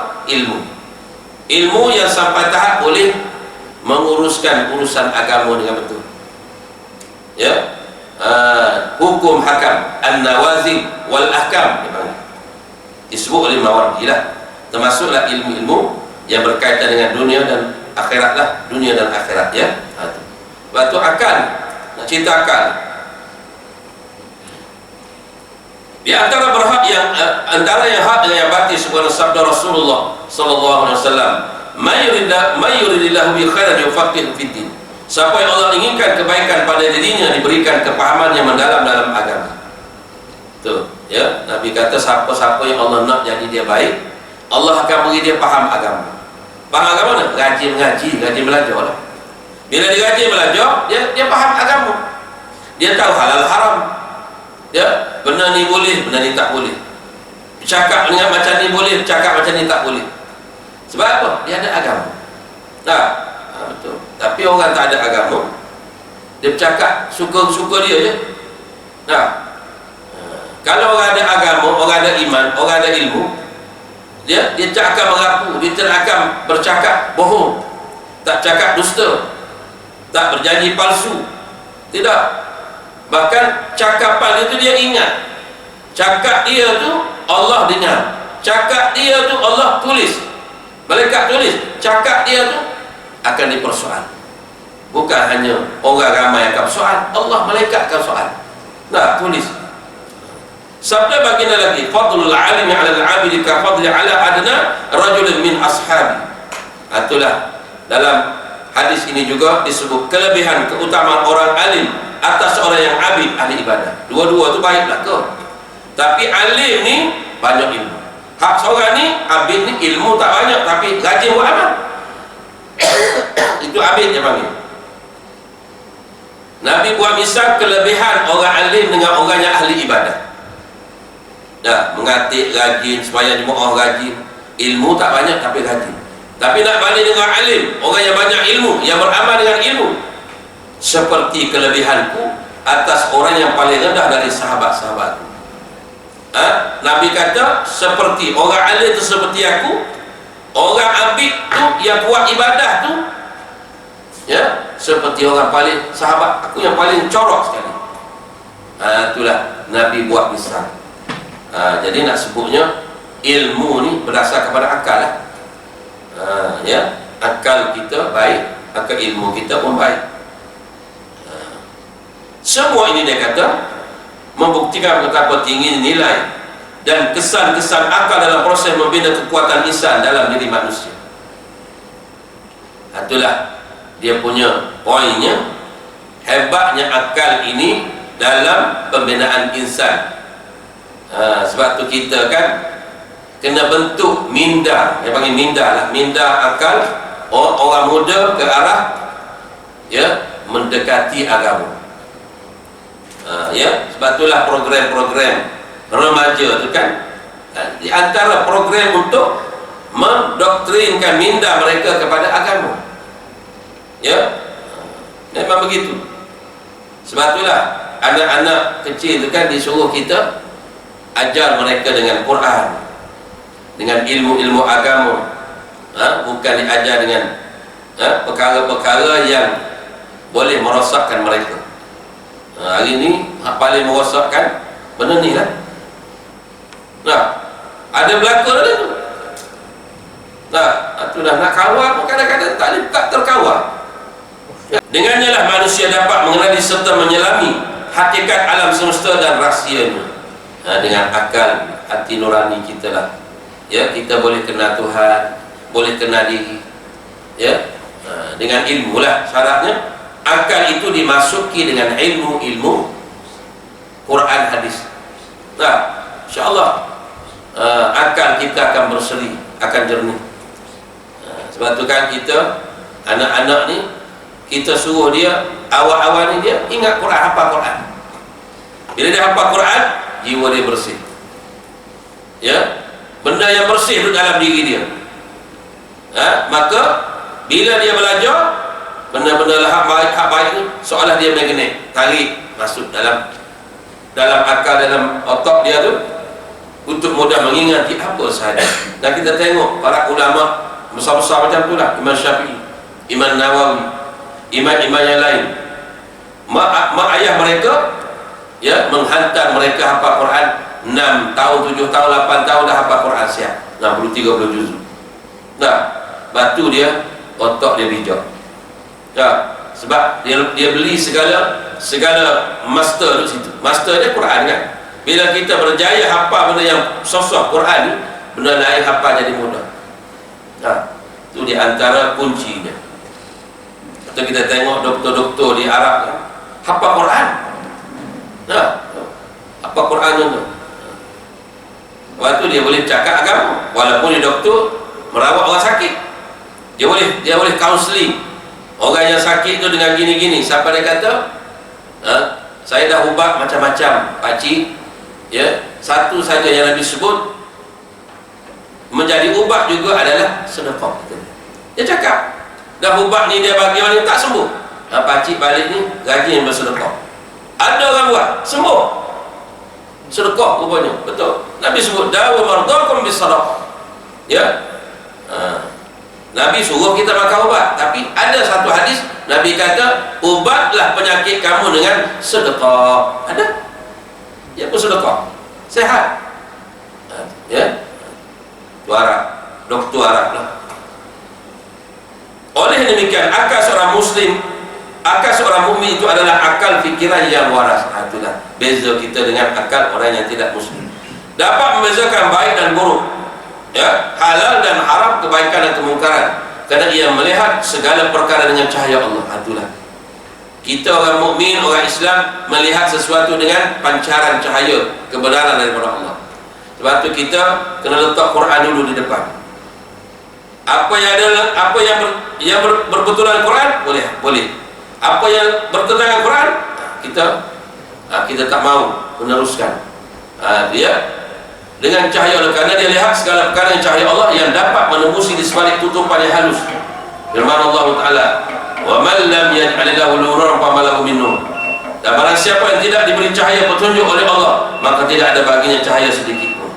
ilmu yang sampai tahap boleh menguruskan urusan agama dengan betul. Hukum hakam, an-nawazil wal ahkam disebut oleh Mawardi lah. Termasuklah ilmu-ilmu yang berkaitan dengan dunia dan akhirat lah, dunia dan akhirat. Lepas tu akal, nak cerita akal. Di antara berhak yang antara yang hak dengan yang batil sebuah sabda Rasulullah sallallahu alaihi wasallam, may yuridillahu bi khairan yufaqihu fid din. Siapa yang Allah inginkan kebaikan pada dirinya, diberikan kepahaman yang mendalam dalam agama. Nabi kata siapa-siapa yang Allah nak jadi dia baik, Allah akan beri dia faham agama. Faham agama mana? Rajin mengaji, rajin belajar lah. Bila dia rajin belajar, dia faham agama. Dia tahu halal haram. Ya, benda ni boleh, benda ni tak boleh. Bercakap dengan macam ni boleh, bercakap macam ni tak boleh. Sebab apa? Dia ada agama. Betul. Tapi orang tak ada agama, dia bercakap suka-suka dia je. Kalau orang ada agama, orang ada iman, orang ada ilmu, dia tak akan merapu, dia tak akan bercakap bohong, tak cakap dusta, tak berjanji palsu. Tidak. Bahkan cakapan itu dia ingat. Cakap dia tu Allah dengar. Cakap dia tu Allah tulis. Malaikat tulis. Cakap dia tu akan dipersoal. Bukan hanya orang ramai akan soal, Allah, malaikat akan soal. Tulis. Sabda baginda lagi, fadlul alimi 'ala al-'abidi ka fadli 'ala adna rajulin min ashabi. Itulah dalam hadis ini juga disebut kelebihan keutamaan orang alim atas orang yang abid, ahli ibadah. Dua-dua tu baiklah ke. Tapi alim ni banyak ilmu. Hak seorang ni abid ni ilmu tak banyak tapi rajin buat amal. Itu abid dia panggil. Nabi buat misal kelebihan orang alim dengan orang yang ahli ibadah. Mengatik rajin, sembahyang Jumaat rajin, ilmu tak banyak tapi rajin. Tapi nak banding dengan alim, orang yang banyak ilmu, yang beramal dengan ilmu, seperti kelebihanku atas orang yang paling rendah dari sahabat-sahabatku. Nabi kata seperti orang alim itu seperti aku, orang abid tu yang buat ibadah tu seperti orang paling sahabat aku yang paling corok sekali. Itulah Nabi buat misal. Jadi nak sebutnya ilmu ni berdasar kepada akal lah. Akal kita baik, akal ilmu kita pun baik. Semua ini dia kata membuktikan betapa tinggi nilai dan kesan-kesan akal dalam proses membina kekuatan insan dalam diri manusia. Itulah dia punya poinnya, hebatnya akal ini dalam pembinaan insan. Sebab tu kita kan kena bentuk minda, dia panggil minda lah, minda akal orang muda ke arah mendekati agama. Sebab itulah program-program remaja tu kan, di antara program untuk mendoktrinkan minda mereka kepada agama. Memang begitu. Sebab itulah anak-anak kecil tu kan disuruh kita ajar mereka dengan Quran, dengan ilmu-ilmu agama, bukan diajar dengan perkara-perkara yang boleh merosakkan mereka. Hari ini paling merosakkan benda ni lah. Ada berlaku ada tu. Itulah nak kawal pun kadang-kadang tak terkawal. Dengannya lah manusia dapat mengenali serta menyelami hakikat alam semesta dan rahsianya. Dengan akal hati nurani kita lah, kita boleh kenal Tuhan, boleh kenal diri, dengan ilmu lah syaratnya. Akal itu dimasuki dengan ilmu Quran hadis. InsyaAllah akal kita akan berseri, akan jernih. Sebab tu kan kita anak-anak ni kita suruh dia awal-awal ni dia ingat Quran, hafal Quran. Bila dia hafal Quran, jiwa dia bersih. Benda yang bersih itu dalam diri dia. Maka bila dia belajar benda-benda hak baik itu, seolah dia magnet, tarik masuk dalam akal, dalam otak dia tu untuk mudah mengingati apa sahaja. Dan kita tengok para ulama besar-besar macam tu lah, Imam Syafi'i, Imam Nawawi, imam-imam yang lain, mak ayah mereka menghantar mereka hafal Quran 6 tahun, 7 tahun, 8 tahun dah hafal Quran siap 60-30 juz. Batu dia, otak dia bijak. Sebab dia beli segala master di situ. Master dia Quran kan. Bila kita berjaya hafal benda yang sosok Quran ni, benda lain hafal jadi mudah. Itu di antara kuncinya. Atau kita tengok doktor-doktor di Arab kan, hafal Quran. Apa Quran tu? Waktu dia boleh cakap agama, walaupun dia doktor merawat orang sakit. Dia boleh counselling orang yang sakit tu dengan gini-gini. Siapa dia kata? Saya dah ubat macam-macam, pakcik. Ya, satu saja yang Nabi sebut menjadi ubat juga adalah sedekah. Dia cakap, dah ubat ni dia bagi orang ni tak sembuh. Pakcik balik ni gaji yang bersedekah. Ada orang buat, sembuh. Sedekah rupanya, betul. Nabi sebut dawu mardakum bisadaqah. Ya. Nabi suruh kita makan ubat, tapi ada satu hadis Nabi kata ubatlah penyakit kamu dengan sedekah. Ada? Ya, pun sedekah. Sehat. Ya. Tu Arab, doktor Arab lah. Oleh demikian, akal seorang muslim, akal seorang mukmin itu adalah akal fikiran yang waras. Itulah beza kita dengan akal orang yang tidak muslim. Dapat membezakan baik dan buruk, ya, halal dan haram, kebaikan dan kemungkaran, kerana ia melihat segala perkara dengan cahaya Allah. Itulah kita orang mukmin, orang Islam melihat sesuatu dengan pancaran cahaya kebenaran daripada Allah. Sebab tu kita kena letak Quran dulu di depan. Apa yang ada, apa yang berbetulan Quran boleh. Apa yang bertentangan Quran kita tak mau meneruskan. Dia dengan cahaya Allah, kerana dia lihat segala perkara yang cahaya Allah yang dapat menembusi di sebalik tutupan yang halus. Firman Allah Ta'ala, wa man lam yaj'al lahu nuran fama lahu min nur. Dan barang siapa yang tidak diberi cahaya petunjuk oleh Allah, maka tidak ada baginya cahaya sedikit pun.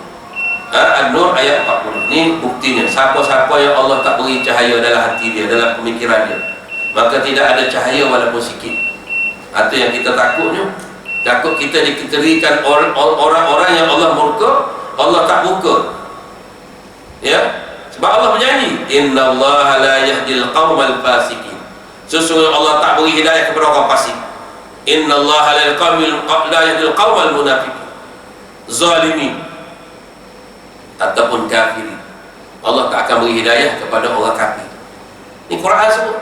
An-Nur ayat 40. Ini buktinya, siapa-siapa yang Allah tak beri cahaya dalam hati dia, dalam pemikiran dia, maka tidak ada cahaya walaupun sikit. Itu yang kita takutnya. Takut kita diketerikan orang-orang yang Allah murka, Allah tak buka. Ya, sebab Allah berjanji, innallaha la yahdil qaumal fasiqin. Sesungguhnya Allah tak beri hidayah kepada orang fasik. Innallaha la yahdil qaumal munafiqin, zalimin ataupun kafirin. Allah tak akan beri hidayah kepada orang kafir. Ini Quran semua.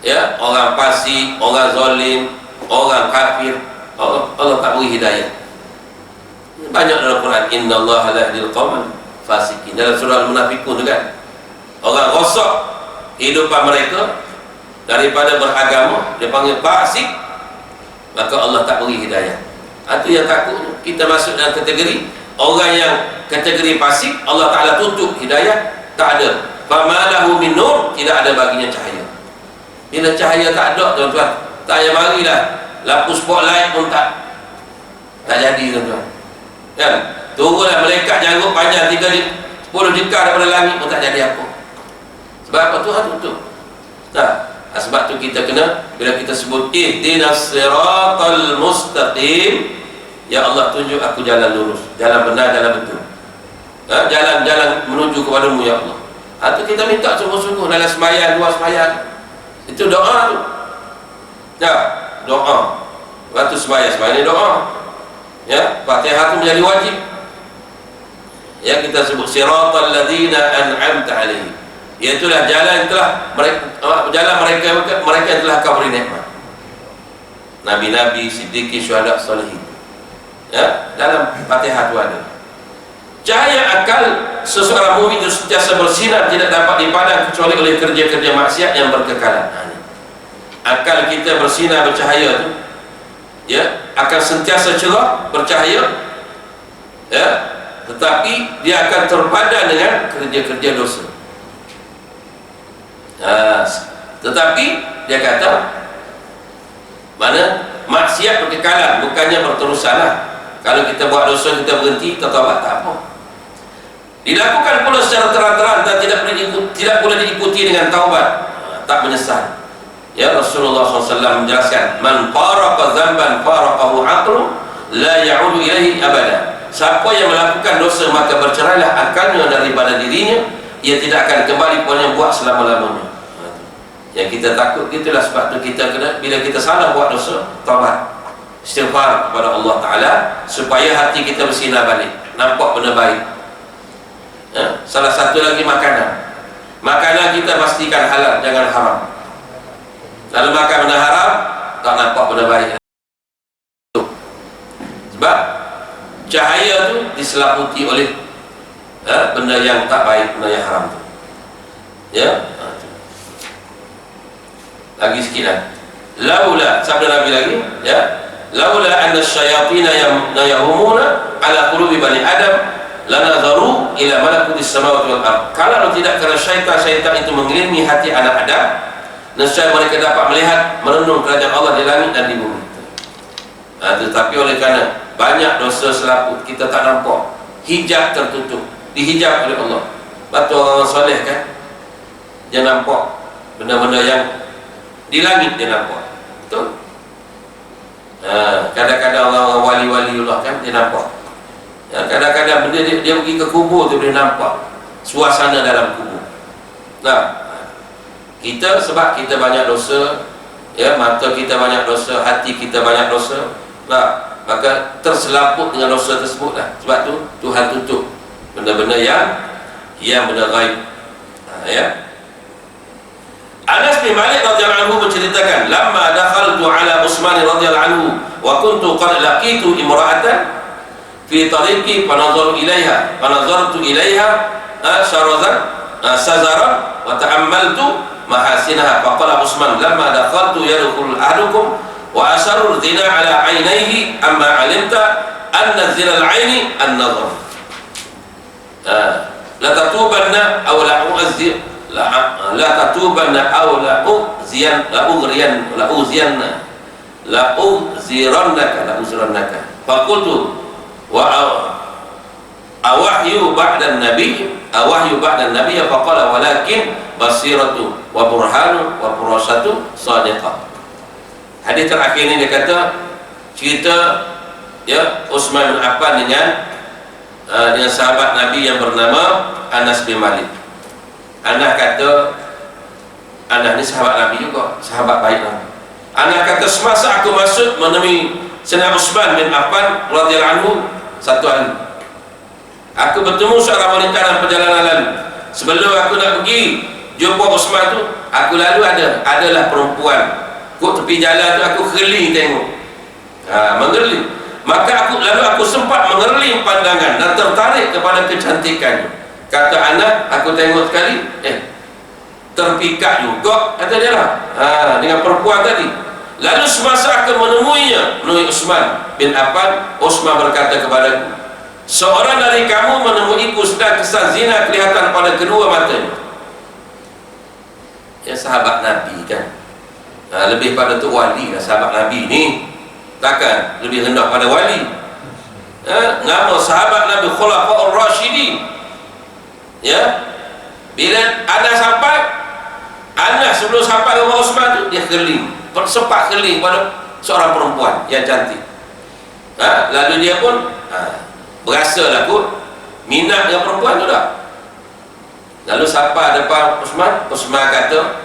Ya, orang fasik, orang zalim, orang kafir, Allah tak beri hidayah. Banyak dalam Quran, innallaha la yahdil qaumal fasiqin. Dalam surah Al-Munafiqun tu kan, orang rosak kehidupan mereka daripada beragama, dia panggil fasik, maka Allah tak beri hidayah. Itu yang takutnya kita masuk dalam kategori orang yang kategori fasik, Allah Ta'ala tutup hidayah, tak ada. Fama lahu min nur, tidak ada baginya cahaya. Bila cahaya tak ada, tuan-tuan, tak payah marilah lampu spotlight pun tak jadi, tuan-tuan. Kan? Turunlah malaikat janggut panjang 10 jengkal daripada langit pun tak jadi apa. Sebab apa? Tuhan tutup. Sebab tu kita kena, bila kita sebut ihdinas siratal mustaqim, ya Allah tunjuk aku jalan lurus, jalan benar, jalan betul. Jalan menuju kepadamu ya Allah. Itu kita minta sungguh-sungguh dalam sembahyang, luar sembahyang. Itu doa tu. Doa. Waktu sembahyang ni doa. Ya, Fatihah itu menjadi wajib. Ya, kita sebut siratal ladzina an'amta alaihim. Iaitulah jalan mereka yang telah kau beri nikmat. Nabi-nabi, siddiqin, syuhada, salihin. Ya, dalam Fatihah itu ada. Cahaya akal seseorang mukmin itu sentiasa bersinar, tidak dapat dipandang kecuali oleh kerja-kerja maksiat yang berkekalan. Akal kita bersinar, bercahaya itu, ya, akan sentiasa cerah, bercahaya, ya, tetapi dia akan terpadan dengan kerja-kerja dosa. Tetapi dia kata, mana maksiat berkekalan, bukannya berterusanlah. Kalau kita buat dosa, kita berhenti, kita taubat, tak apa. Dilakukan pula secara terang-terang dan tidak boleh diikuti dengan taubat, tak menyesal. Ya, Rasulullah SAW menjelaskan, man faraqa dzamban faraqahu aqlu la ya'udu ilaihi abada. Siapa yang melakukan dosa, maka bercerailah akalnya daripada dirinya, ia tidak akan kembali pada yang buat selama-lamanya. Yang kita takut gitulah. Sebab tu kita kena, bila kita salah buat dosa, taubat, istighfar kepada Allah Ta'ala, supaya hati kita bersinar balik, nampak benda baik. Ya? Salah satu lagi makanan kita pastikan halal, jangan haram. Kalau makan benda haram, tak nampak benda baik. Sebab cahaya tu diselaputi oleh benda yang tak baik, benda yang haram tu. Ya, lagi sikit lah. Laula, sabda Nabi lagi, ya, laula anna asyayatin yahumuna ala qulubi bani adam lanadharu ila malakutis samawati wal ard. Kalau tidak kerana syaitan-syaitan itu mengelilingi hati anak Adam, nescaya mereka dapat melihat, merenung kerajaan Allah di langit dan di bumi. Tetapi oleh kerana banyak dosa selaput, kita tak nampak, hijab tertutup, dihijab oleh Allah. Betul orang soleh kan, dia nampak benda-benda yang di langit, dia nampak. Betul? Kadang-kadang orang wali-waliullah kan, dia nampak. Kadang-kadang benda dia pergi ke kubur tu, boleh nampak suasana dalam kubur. Kita sebab kita banyak dosa, ya, mata kita banyak dosa, hati kita banyak dosa, maka terselaput dengan dosa tersebut lah. Sebab tu Tuhan tutup benda-benda yang benda gaib. Ya. Anas bin Malik radhiyallahu anhu menceritakan, lamma dakhaltu ala Utsman radhiyallahu anhu wa kuntu qad laqitu imra'atan fi tariqi fanazartu ilaiha sazaran wa ta'ammaltu mahasinaha. Faqala Utsman, lamma dakhaltu yadkhul ahadukum wa asarru zina ala 'ainaihi amma 'alimta anna zina al-'aini an-nazar. La tatubanna aw la u'azzir la tatubanna aw la uzirannaka. Faqultu wa awahyu ba'da an-nabi faqala walakin basiratu wa burhanu wa furasatu sadiqah. Hadis terakhir ini dia kata cerita, ya, Utsman bin Affan dengan sahabat Nabi yang bernama Anas bin Malik. Anas kata, Anas ni sahabat Nabi juga, sahabat baik Nabi. Anas kata, semasa aku masuk menemui Sayyidina Utsman bin Affan radhiyallahu anhu satu hari, aku bertemu seorang wanita dalam perjalanan lalu. Sebelum aku nak pergi jumpa Utsman tu, aku lalu adalah perempuan kok tepi jalan tu, aku kerling tengok, mengerling. Maka aku sempat mengerling pandangan dan tertarik kepada kecantikannya. Kata anak, aku tengok sekali, terpikat juga, kata dia lah, dengan perempuan tadi. Lalu semasa aku menemui Utsman bin Affan, Utsman berkata kepadaku, seorang dari kamu menemuiku sedang kesan zina kelihatan pada kedua matanya. Ya, sahabat Nabi kan, lebih pada tu wali lah sahabat Nabi ni, takkan lebih rendah pada wali. Nama sahabat Nabi Khulafaur Rasyidin. Ya, bila Anas sampai, Anas sebelum sampai rumah Utsman tu, dia kerling, sempat kerling pada seorang perempuan yang cantik. Lalu dia pun berasalah kot minat dengan perempuan tu dah. Lalu sampai depan Utsman kata,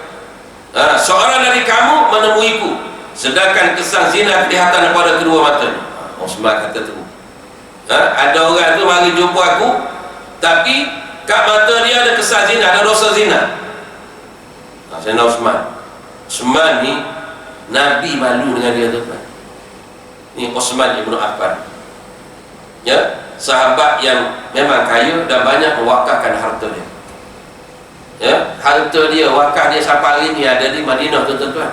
seorang dari kamu menemuiku sedangkan kesan zina kelihatan pada kedua matanya. Utsman kata tu, ada orang tu mari jumpa aku, tapi kat mata dia ada kesan zina, ada dosa zina. Sayyidina Utsman ni Nabi malu dengan dia tu. Ni Utsman ibn Affan, ya, sahabat yang memang kaya dan banyak mewakafkan harta dia. Ya, harta dia, wakaf dia sampai hari ni ada di Madinah tu, tuan-tuan.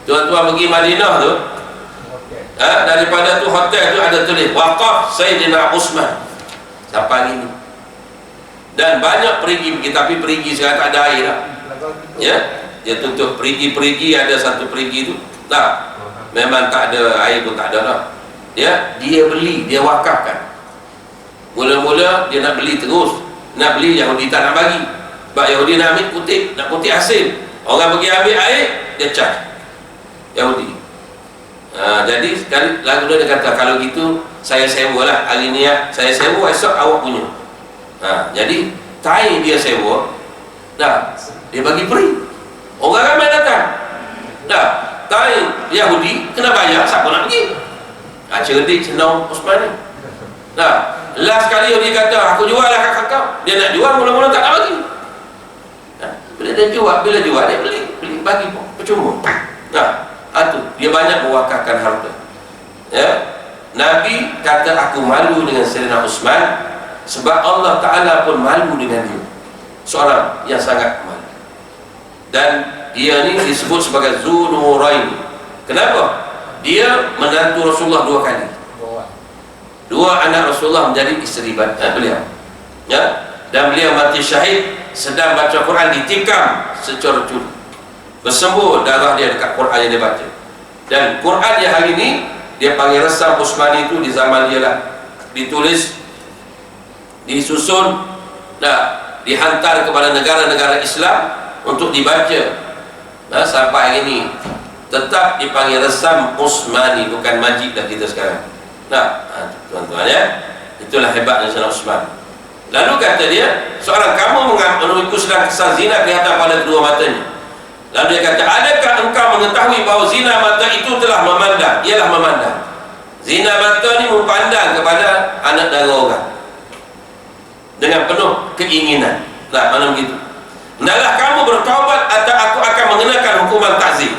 Tuan-tuan pergi Madinah tu, daripada tu hotel tu ada tulis wakaf Sayyidina Utsman sampai hari ni. Dan banyak perigi, tapi perigi sekarang tak ada air lah. Ya, dia tutup perigi, ada satu perigi tu tak, memang tak ada air pun, tak ada lah. Ya, dia beli, dia wakafkan. Mula-mula dia nak beli terus, nak beli Yahudi tak nak bagi. Sebab Yahudi nak ambil kutip, nak kutip hasil. Orang pergi ambil air, dia charge Yahudi. Jadi sekali lagu dia kata, kalau gitu saya sewa lah, hari ni saya sewa, esok awak punya. Jadi tahi dia sewa, dah dia bagi free, orang ramai datang, dah tahi Yahudi kena bayar, siapa nak pergi. Cerdik senang Utsman ni. Last kali dia kata, aku jual lah kat kau. Dia nak jual, mula-mula tak nak bagi. Bila dia jual, dia beli bagi pun percuma. Tu dia banyak mewakafkan harta. Ya, Nabi kata aku malu dengan Sayyidina Utsman sebab Allah Ta'ala pun malu dengan dia, seorang yang sangat malu. Dan dia ni disebut sebagai Dzunurain. Kenapa? dia menantu Rasulullah 2 kali. Dua anak Rasulullah menjadi isteri beliau, ya. Dan beliau mati syahid sedang baca Quran, ditikam secara curi, bersembuh darah dia dekat Quran yang dia baca. Dan Quran yang hari ini dia panggil resam Utsmani itu di zaman dia lah ditulis, disusun, dihantar kepada negara-negara Islam untuk dibaca. Sampai hari ini tetap dipanggil resam Utsmani, bukan Majid dah kita sekarang. Tuan-tuan, ya, itulah hebatnya Sayyidina Utsman. Lalu kata dia, seorang kamu mengaku sedang kesal zina kelihatan pada kedua matanya. Lalu dia kata, adakah engkau mengetahui bahawa zina mata itu telah memandang, ialah memandang. Zina mata ni memandang kepada anak dara orang dengan penuh keinginan. Mana begitu? Hendaklah kamu bertaubat atau aku akan mengenakan hukuman ta'zir.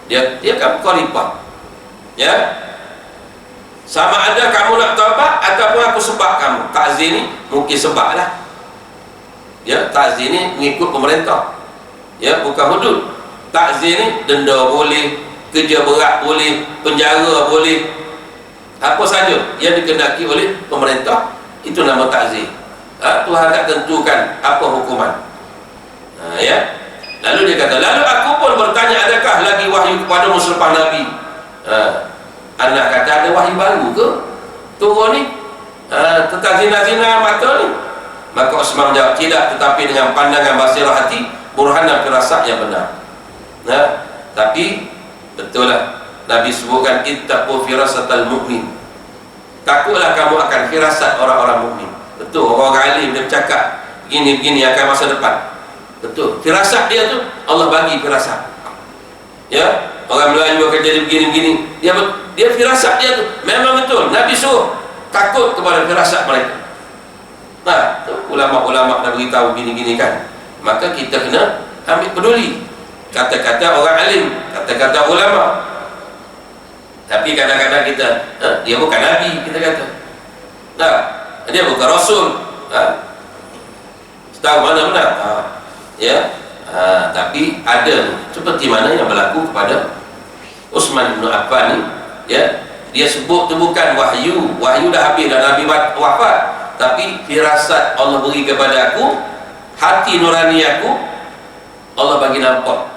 Dia kan khalifah, ya. Sama ada kamu nak taubat ataupun aku sebab kamu. Ta'zir ni mungkin sebab lah, ya. Ta'zir ni mengikut pemerintah, ya, bukan hudud. Ta'zir ni denda boleh, kerja berat boleh, penjara boleh, apa saja yang dikehendaki oleh pemerintah, itu nama ta'zir. Tuhan tak tentukan apa hukuman, ya. Lalu dia kata, lalu aku pun bertanya, adakah lagi wahyu kepadamu selepas Nabi? Anak kata, ada wahyu baru ke turun ni tentang zina-zina mata ni? Maka Utsman menjawab, tidak, tetapi dengan pandangan basirah hati, burhan dan firasat yang benar. Tapi betul lah Nabi sebutkan, ittaqu firasatal mu'min, takutlah kamu akan firasat orang-orang mukmin. Betul, orang alim dia bercakap begini-begini akan masa depan. Betul, firasat dia tu Allah bagi firasat, ya. Orang Melayu akan jadi begini-begini, dia firasat dia tu memang betul. Nabi suruh takut kepada firasat mereka. Tu ulama-ulama dah beritahu gini-gini kan, maka kita kena ambil peduli kata-kata orang alim, kata-kata ulama. Tapi kadang-kadang kita dia bukan Nabi, kita kata dia bukan Rasul, tahu mana benar, ya. Tapi ada seperti mana yang berlaku kepada Utsman bin Affan ni, ya. Dia sebut tu bukan wahyu dah habis, dah Nabi wafat, tapi firasat Allah beri kepada aku, hati nurani aku Allah bagi nampak.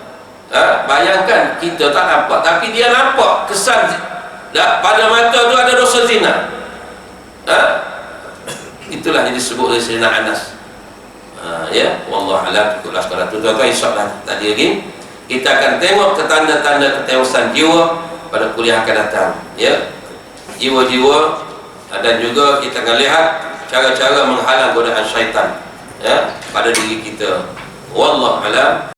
Bayangkan kita tak nampak, tapi dia nampak kesan pada mata tu ada dosa zina. Itulah yang disebut oleh Sayyidina Anas. Ya, wallahu a'lam. Cukuplah sekadar tu, tuan-tuan. InsyaAllah tadi lagi kita akan tengok ke tanda-tanda ketewasan jiwa pada kuliah akan datang, ya. Jiwa-jiwa, dan juga kita akan lihat cara-cara menghalang godaan syaitan, ya, pada diri kita. Wallahu a'lam.